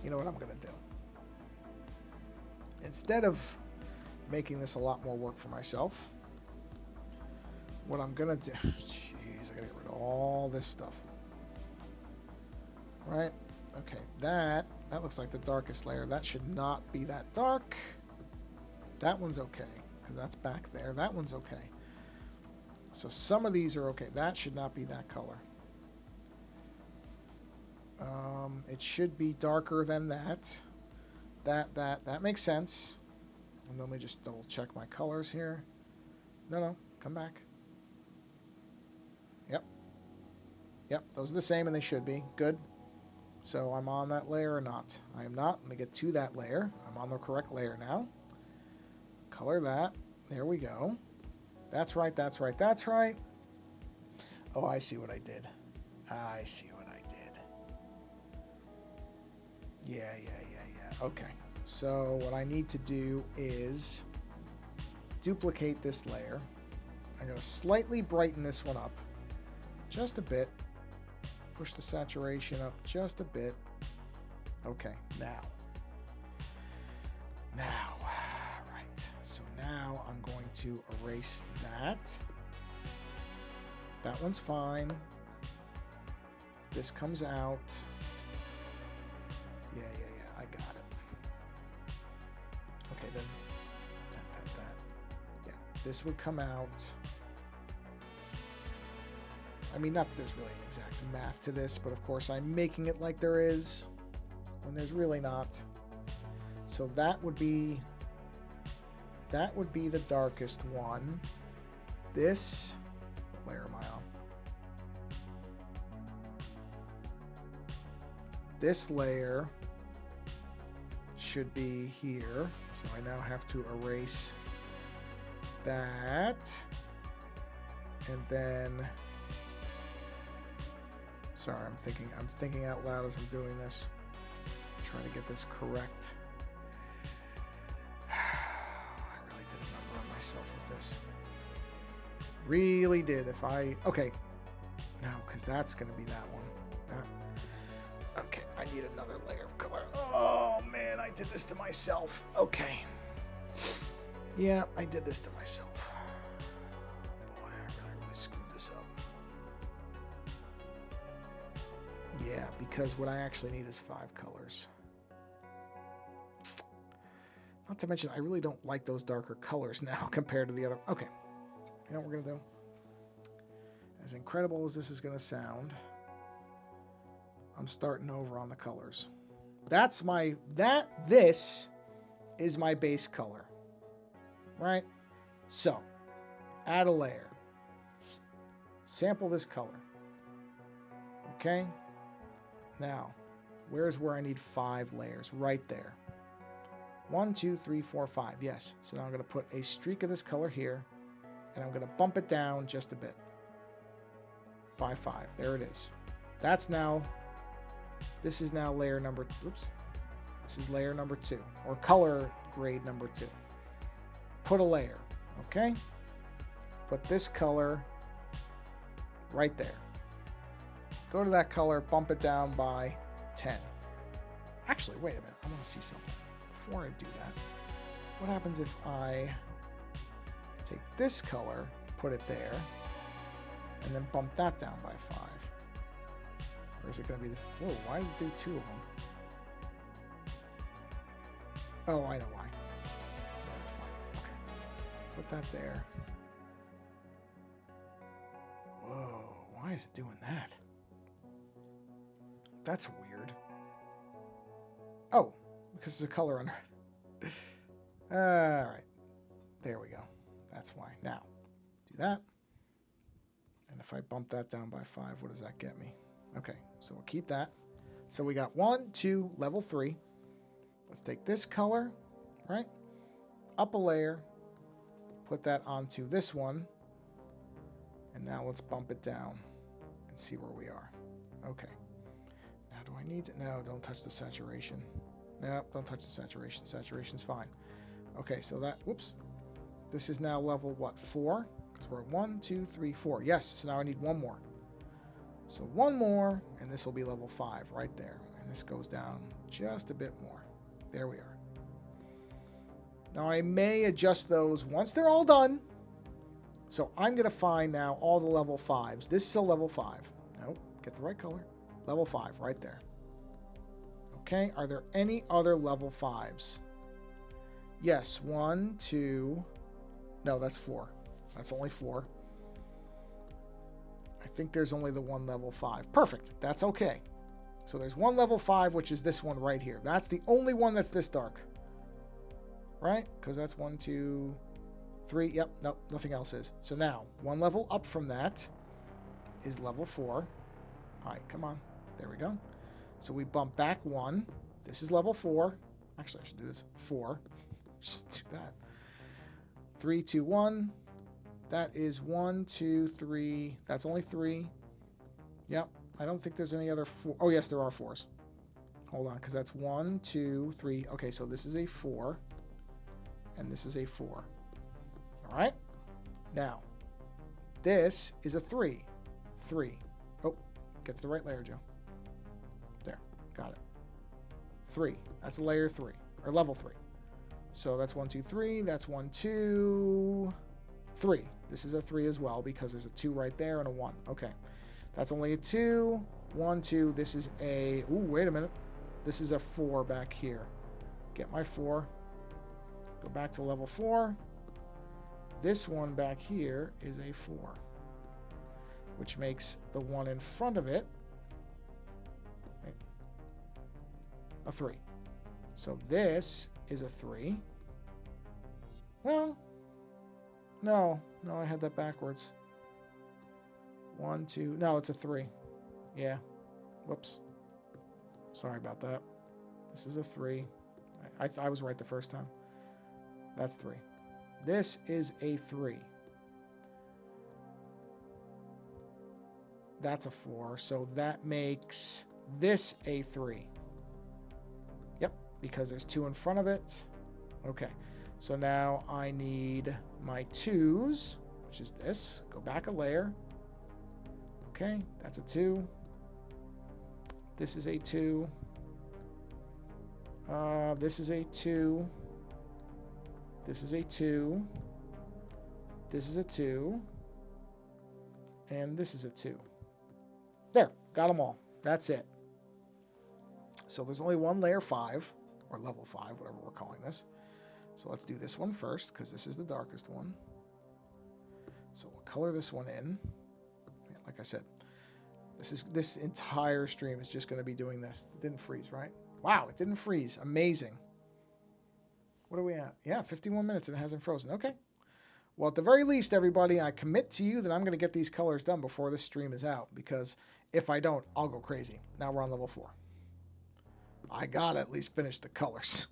you know what I'm going to do? Instead of making this a lot more work for myself, what I'm going to do... Jeez, I got to get rid of all this stuff. Right? Okay, that looks like the darkest layer. That should not be that dark. That one's okay, because that's back there. That one's okay. So some of these are okay. That should not be that color. It should be darker than that. That makes sense. And let me just double check my colors here. No, come back. Yep, those are the same and they should be. Good. So I'm on that layer or not? I am not. Let me get to that layer. I'm on the correct layer now. Color that. There we go. That's right. Oh, I see what I did. Yeah. Okay. So what I need to do is duplicate this layer. I'm going to slightly brighten this one up. Just a bit. Push the saturation up just a bit. Okay, now. Right. So now I'm going to erase that. That one's fine. This comes out. Yeah, I got it. this would come out. I mean, not that there's really an exact math to this, but of course I'm making it like there is when there's really not. So that would be the darkest one. This, what layer am I on? This layer should be here. So I now have to erase that. And then, sorry, I'm thinking out loud as I'm doing this. I'm trying to get this correct. I really did a number on myself with this. Really did. Okay. No, because that's going to be that one. Okay, I need another layer of color. Oh, man, I did this to myself. Okay. Yeah, I did this to myself. Boy, I really screwed this up. Yeah, because what I actually need is 5 colors. Not to mention, I really don't like those darker colors now compared to the other. Okay, you know what we're going to do? As incredible as this is going to sound, I'm starting over on the colors. This is my base color, right? So, add a layer. Sample this color. Okay? Now, where's where I need 5 layers? Right there. 1, 2, 3, 4, 5. Yes. So now I'm going to put a streak of this color here, and I'm going to bump it down just a bit. By 5. There it is. This is now layer number, oops. This is layer number 2, or color grade number 2. Put a layer, okay? Put this color right there. Go to that color, bump it down by 10. Actually, wait a minute. I want to see something. Before I do that, what happens if I take this color, put it there, and then bump that down by 5? Or is it going to be this? Whoa, why did it do 2 of them? Oh, I know why. Yeah, that's fine. Okay. Put that there. Whoa, why is it doing that? That's weird. Oh, because there's a color under it. All right. There we go. That's why. Now, do that. And if I bump that down by 5, what does that get me? Okay, so we'll keep that. So we got 1, 2, level 3. Let's take this color, right? Up a layer. Put that onto this one. And now let's bump it down and see where we are. Okay. Now do I need to? No, don't touch the saturation. No, don't touch the saturation. Saturation's fine. Okay, so that, whoops. This is now level, what, 4? Because we're at 1, 2, 3, 4. Yes, so now I need 1 more. So 1 more, and this will be level 5 right there. And this goes down just a bit more. There we are. Now I may adjust those once they're all done. So I'm going to find now all the level 5s. This is a level 5. Nope, get the right color. Level 5 right there. Okay, are there any other level 5s? Yes, 1, 2. No, that's 4. That's only 4. I think there's only the 1 level 5. Perfect. That's okay. So there's 1 level 5, which is this one right here. That's the only one that's this dark. Right? Because that's 1, 2, 3. Yep. Nope. Nothing else is. So now, 1 level up from that is level 4. All right. Come on. There we go. So we bump back 1. This is level 4. Actually, I should do this. 4. Just do that. 3, 2, 1. That is 1, 2, 3. That's only 3. Yep. I don't think there's any other 4. Oh, yes, there are 4s. Hold on, because that's 1, 2, 3. Okay, so this is a 4. And this is a 4. All right? Now, this is a 3. 3. Oh, get to the right layer, Joe. There. Got it. 3. That's layer 3. Or level 3. So that's 1, 2, 3. That's 1, 2, 3. This is a 3 as well because there's a 2 right there and a 1. Okay. That's only a 2. 1, 2. This is a... Ooh, wait a minute. This is a 4 back here. Get my 4. Go back to level 4. This one back here is a 4, which makes the one in front of it a 3. So this is a 3. Well, no, I had that backwards. 1, 2, no, it's a 3. Yeah, whoops. Sorry about that. This is a 3. I was right the first time. That's 3. This is a 3. That's a 4. So that makes this a 3. Yep, because there's 2 in front of it. Okay, so now I need my 2s, which is this. Go back a layer. Okay, that's a 2. This is a 2. This is a 2. This is a 2. This is a 2. And this is a 2. There, got them all. That's it. So there's only one layer 5, or level 5, whatever we're calling this. So let's do this one first, because this is the darkest one. So we'll color this one in. Yeah, like I said, this entire stream is just going to be doing this. It didn't freeze, right? Wow, it didn't freeze. Amazing. What are we at? Yeah, 51 minutes and it hasn't frozen. Okay. Well, at the very least, everybody, I commit to you that I'm going to get these colors done before this stream is out, because if I don't, I'll go crazy. Now we're on level 4. I got to at least finish the colors.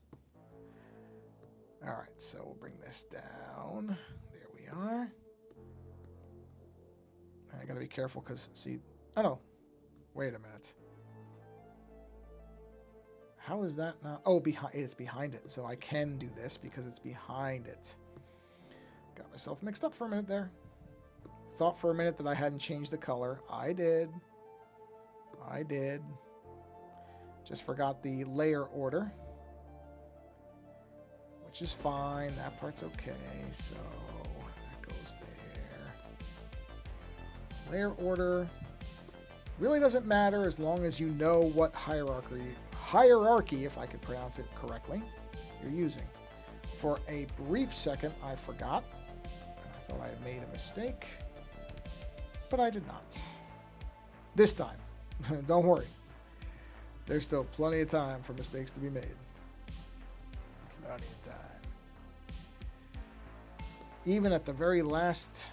All right, so we'll bring this down. There we are. And I got to be careful because, see, oh no, wait a minute. How is that not? Oh, it's behind it. So I can do this because it's behind it. Got myself mixed up for a minute there. Thought for a minute that I hadn't changed the color. I did. Just forgot the layer order, which is fine. That part's okay. So that goes there. Layer order really doesn't matter as long as you know what hierarchy, if I could pronounce it correctly, you're using. For a brief second, I forgot. And I thought I had made a mistake, but I did not. This time. Don't worry. There's still plenty of time for mistakes to be made. Plenty of time. Even at the very last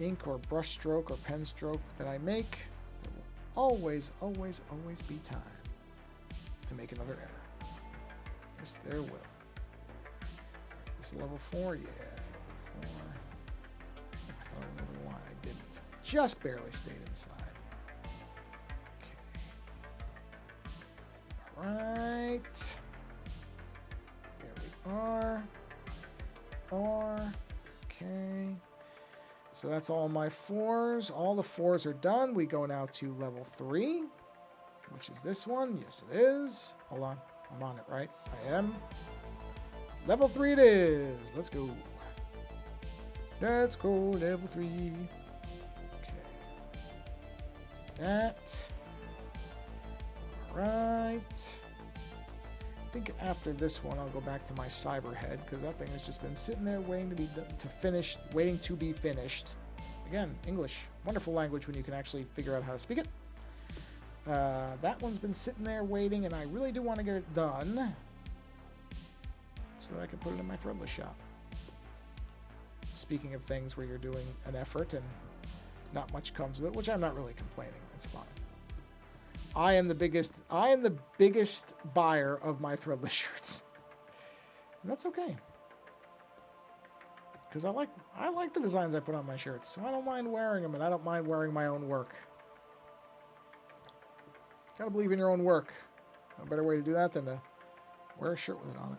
ink or brush stroke or pen stroke that I make, there will always, always, always be time to make another error. Yes, there will. This is level 4? Yeah, it's level 4. I thought I went over the line. I didn't. Just barely stayed inside. Okay. Alright. There we are. Okay. So that's all my 4s. All the 4s are done. We go now to level 3. Which is this one. Yes, it is. Hold on. I'm on it, right? I am. Level 3 it is. Let's go. Let's go. Level 3. Okay. That. All right. I think after this one, I'll go back to my Cyberhead, because that thing has just been sitting there waiting to be waiting to be finished. Again, English. Wonderful language when you can actually figure out how to speak it. That one's been sitting there waiting, and I really do want to get it done so that I can put it in my threadless shop. Speaking of things where you're doing an effort and not much comes of it, which I'm not really complaining. It's fine. I am the biggest buyer of my threadless shirts. And that's okay. Because I like the designs I put on my shirts, so I don't mind wearing them, and I don't mind wearing my own work. Gotta believe in your own work. No better way to do that than to wear a shirt with it on it.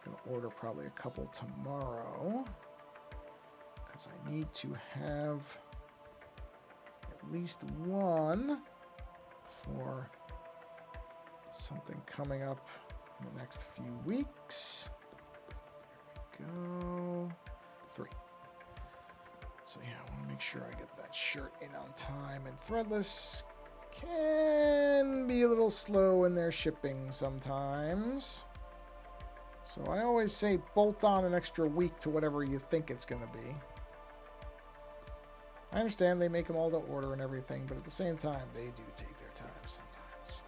I'm gonna order probably a couple tomorrow, because I need to have at least one for something coming up in the next few weeks. Here we go. 3. So yeah, I want to make sure I get that shirt in on time. And threadless can be a little slow in their shipping sometimes. So I always say bolt on an extra week to whatever you think it's going to be. I understand they make them all to order and everything, but at the same time, they do take their time sometimes.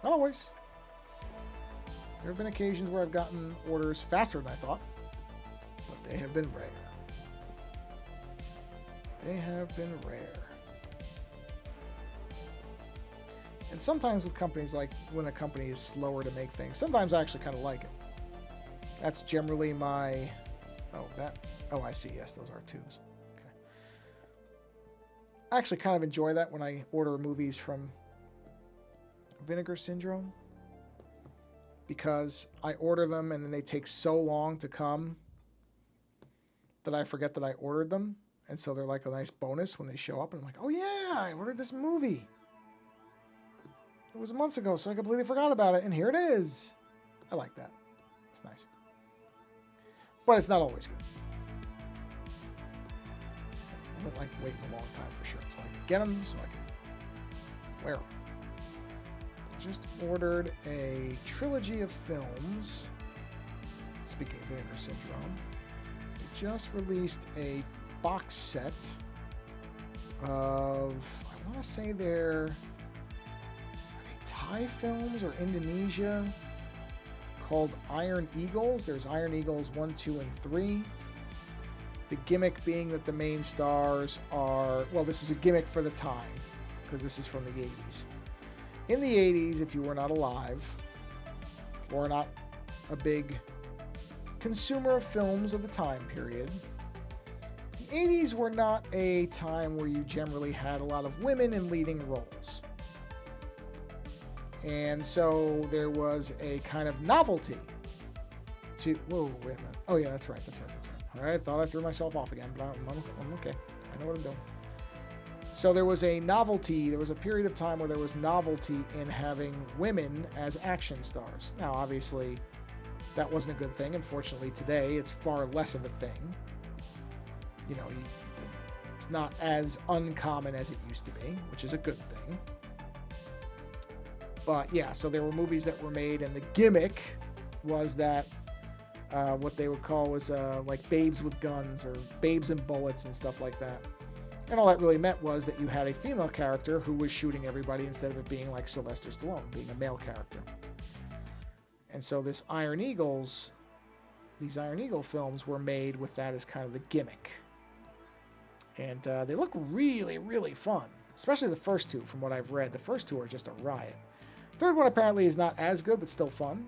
Not always. There have been occasions where I've gotten orders faster than I thought, but they have been rare. They have been rare. And sometimes with companies, like when a company is slower to make things, sometimes I actually kind of like it. That's generally my... Oh, I see. Yes, those are twos. Okay. I actually kind of enjoy that when I order movies from Vinegar Syndrome, because I order them and then they take so long to come that I forget that I ordered them. And so they're like a nice bonus when they show up. And I'm like, oh yeah, I ordered this movie. It was months ago, so I completely forgot about it. And here it is. I like that. It's nice. But it's not always good. I don't like waiting a long time for shirts. I like to get them so I can wear them. I just ordered a trilogy of films. Speaking of Vinegar Syndrome, they just released a box set of, I want to say they're Thai films or Indonesia, called Iron Eagles. There's Iron Eagles 1, 2, and 3. The gimmick being that the main stars are, well, this was a gimmick for the time, because this is from the 80s. In the 80s, if you were not alive, or not a big consumer of films of the time period, the 80s were not a time where you generally had a lot of women in leading roles. And so there was a kind of novelty to... Whoa, wait a minute. Oh, yeah, that's right. All right, I thought I threw myself off again, but I'm okay. I know what I'm doing. So there was a novelty. There was a period of time where there was novelty in having women as action stars. Now, obviously, that wasn't a good thing. Unfortunately, today, it's far less of a thing. You know, it's not as uncommon as it used to be, which is a good thing. But yeah, so there were movies that were made, and the gimmick was that what they would call was like babes with guns or babes and bullets and stuff like that. And all that really meant was that you had a female character who was shooting everybody instead of it being like Sylvester Stallone, being a male character. And so these Iron Eagle films were made with that as kind of the gimmick. And they look really, really fun, especially the first two from what I've read. The first two are just a riot. Third one apparently is not as good, but still fun.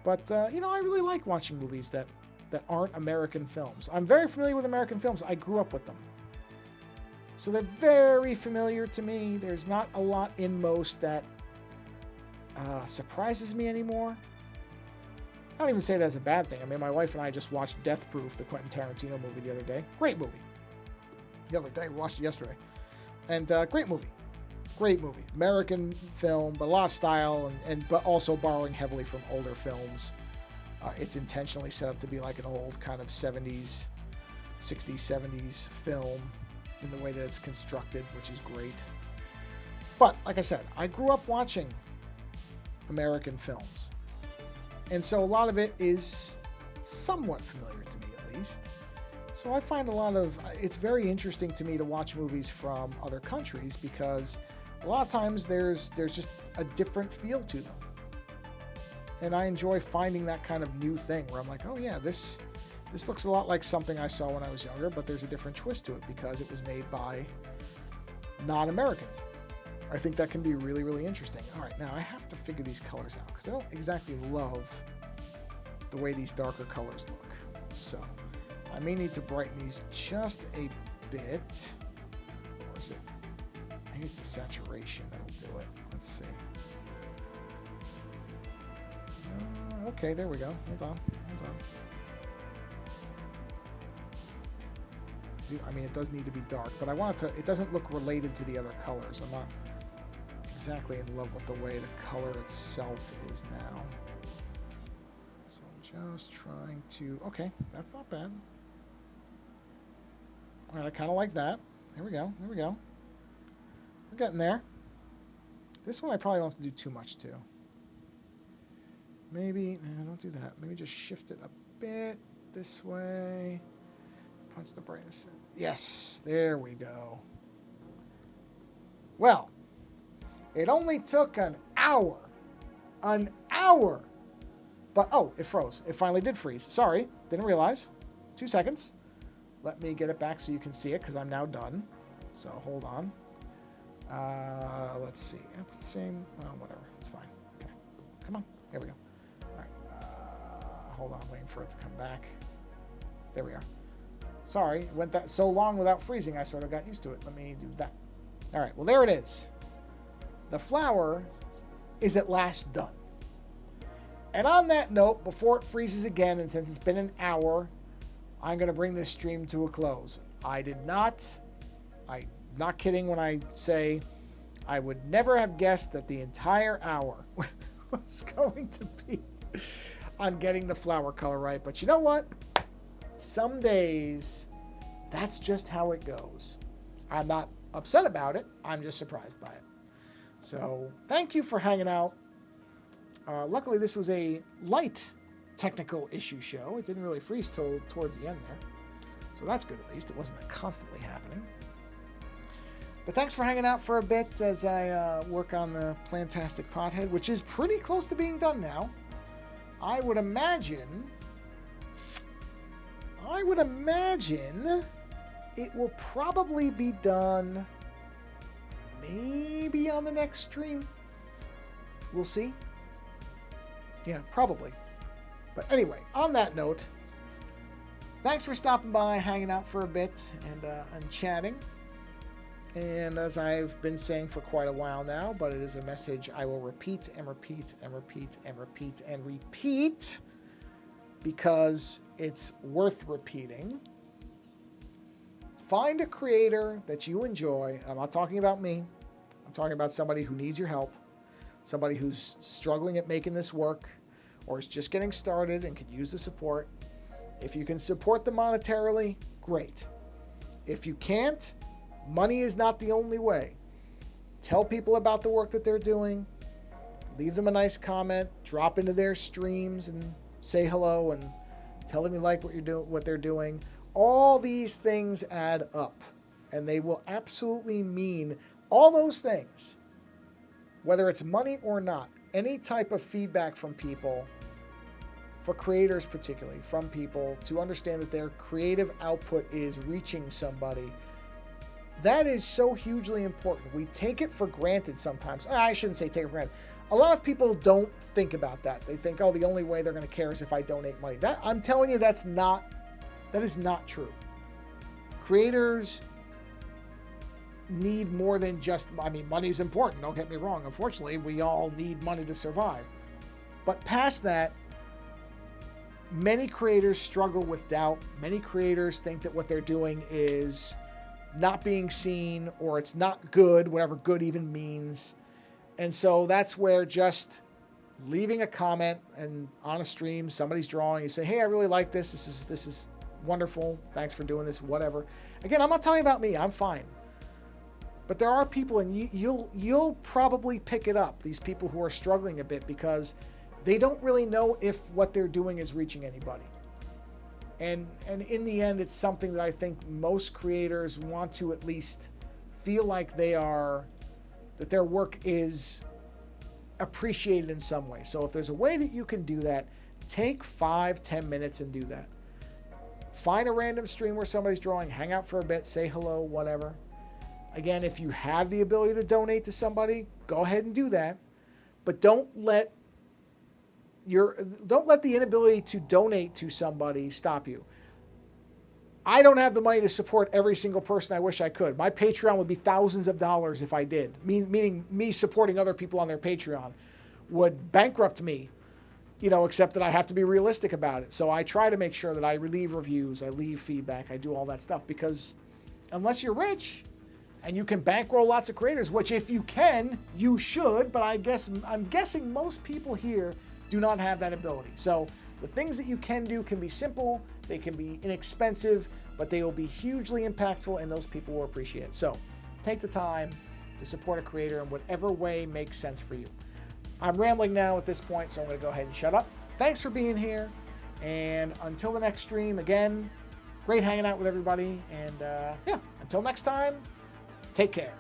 But, you know, I really like watching movies that aren't American films. I'm very familiar with American films. I grew up with them. So they're very familiar to me. There's not a lot in most that surprises me anymore. I don't even say that's a bad thing. I mean, my wife and I just watched Death Proof, the Quentin Tarantino movie, the other day. Great movie. The other day, we watched it yesterday. And great movie. Great movie. American film, but a lot of style, but also borrowing heavily from older films. It's intentionally set up to be like an old kind of 70s, 60s, 70s film in the way that it's constructed, which is great. But, like I said, I grew up watching American films. And so a lot of it is somewhat familiar to me, at least. So I find it's very interesting to me to watch movies from other countries because a lot of times there's just a different feel to them. And I enjoy finding that kind of new thing where I'm like, oh yeah, this looks a lot like something I saw when I was younger, but there's a different twist to it because it was made by non-Americans. I think that can be really, really interesting. All right, now I have to figure these colors out because I don't exactly love the way these darker colors look. So I may need to brighten these just a bit. Or is it? Maybe it's the saturation that'll do it. Let's see. Okay, there we go. Hold on. I mean, it does need to be dark, but I want it to. It doesn't look related to the other colors. I'm not exactly in love with the way the color itself is now. So I'm just trying to. Okay, that's not bad. All right, I kind of like that. There we go. We're getting there. This one I probably don't have to do too much to. Maybe, no, don't do that. Maybe just shift it a bit this way. Punch the brightness in. Yes, there we go. Well, it only took an hour. An hour. But, oh, it froze. It finally did freeze. Sorry, didn't realize. 2 seconds. Let me get it back so you can see it because I'm now done. So hold on. Let's see. That's the same. Well, whatever. It's fine. Okay. Come on. Here we go. All right. Hold on. I'm waiting for it to come back. There we are. Sorry. It went that so long without freezing. I sort of got used to it. Let me do that. All right. Well, there it is. The flower is at last done. And on that note, before it freezes again, and since it's been an hour, I'm going to bring this stream to a close. I'm not kidding when I say I would never have guessed that the entire hour was going to be on getting the flower color right. But you know what? Some days, that's just how it goes. I'm not upset about it. I'm just surprised by it. So thank you for hanging out. Luckily, this was a light technical issue show. It didn't really freeze till towards the end there. So that's good at least. It wasn't constantly happening. But thanks for hanging out for a bit as I work on the Plantastic Pothead, which is pretty close to being done now. I would imagine it will probably be done maybe on the next stream. We'll see. Yeah, probably. But anyway, on that note, thanks for stopping by, hanging out for a bit, and chatting. And as I've been saying for quite a while now, but it is a message I will repeat and repeat and repeat and repeat and repeat because it's worth repeating. Find a creator that you enjoy. I'm not talking about me. I'm talking about somebody who needs your help. Somebody who's struggling at making this work or is just getting started and could use the support. If you can support them monetarily, great. If you can't, money is not the only way. Tell people about the work that they're doing. Leave them a nice comment. Drop into their streams and say hello and tell them you like what they're doing. All these things add up, and they will absolutely mean all those things. Whether it's money or not, any type of feedback from people, for creators particularly, from people to understand that their creative output is reaching somebody, that is so hugely important. We take it for granted sometimes. I shouldn't say take it for granted. A lot of people don't think about that. They think, oh, the only way they're going to care is if I donate money. I'm telling you, that is not true. Creators need more than just, money is important, don't get me wrong. Unfortunately, we all need money to survive. But past that, many creators struggle with doubt. Many creators think that what they're doing is not being seen or it's not good, whatever good even means. And so that's where just leaving a comment and on a stream, somebody's drawing, you say, hey, I really like this. This is wonderful. Thanks for doing this, whatever. Again, I'm not talking about me. I'm fine. But there are people, and you'll probably pick it up, these people who are struggling a bit because they don't really know if what they're doing is reaching anybody. And in the end, it's something that I think most creators want to at least feel like that their work is appreciated in some way. So if there's a way that you can do that, take 5-10 minutes and do that. Find a random stream where somebody's drawing, hang out for a bit, say hello, whatever. Again, if you have the ability to donate to somebody, go ahead and do that. But don't let the inability to donate to somebody stop you. I don't have the money to support every single person I wish I could. My Patreon would be thousands of dollars if I did. Meaning me supporting other people on their Patreon would bankrupt me, except that I have to be realistic about it. So I try to make sure that I leave reviews, I leave feedback, I do all that stuff, because unless you're rich and you can bankroll lots of creators, which if you can, you should, but I'm guessing most people here do not have that ability. So the things that you can do can be simple, they can be inexpensive, but they will be hugely impactful and those people will appreciate it. So take the time to support a creator in whatever way makes sense for you. I'm rambling now at this point, so I'm going to go ahead and shut up. Thanks for being here, and until the next stream, again, great hanging out with everybody, and yeah, until next time, take care.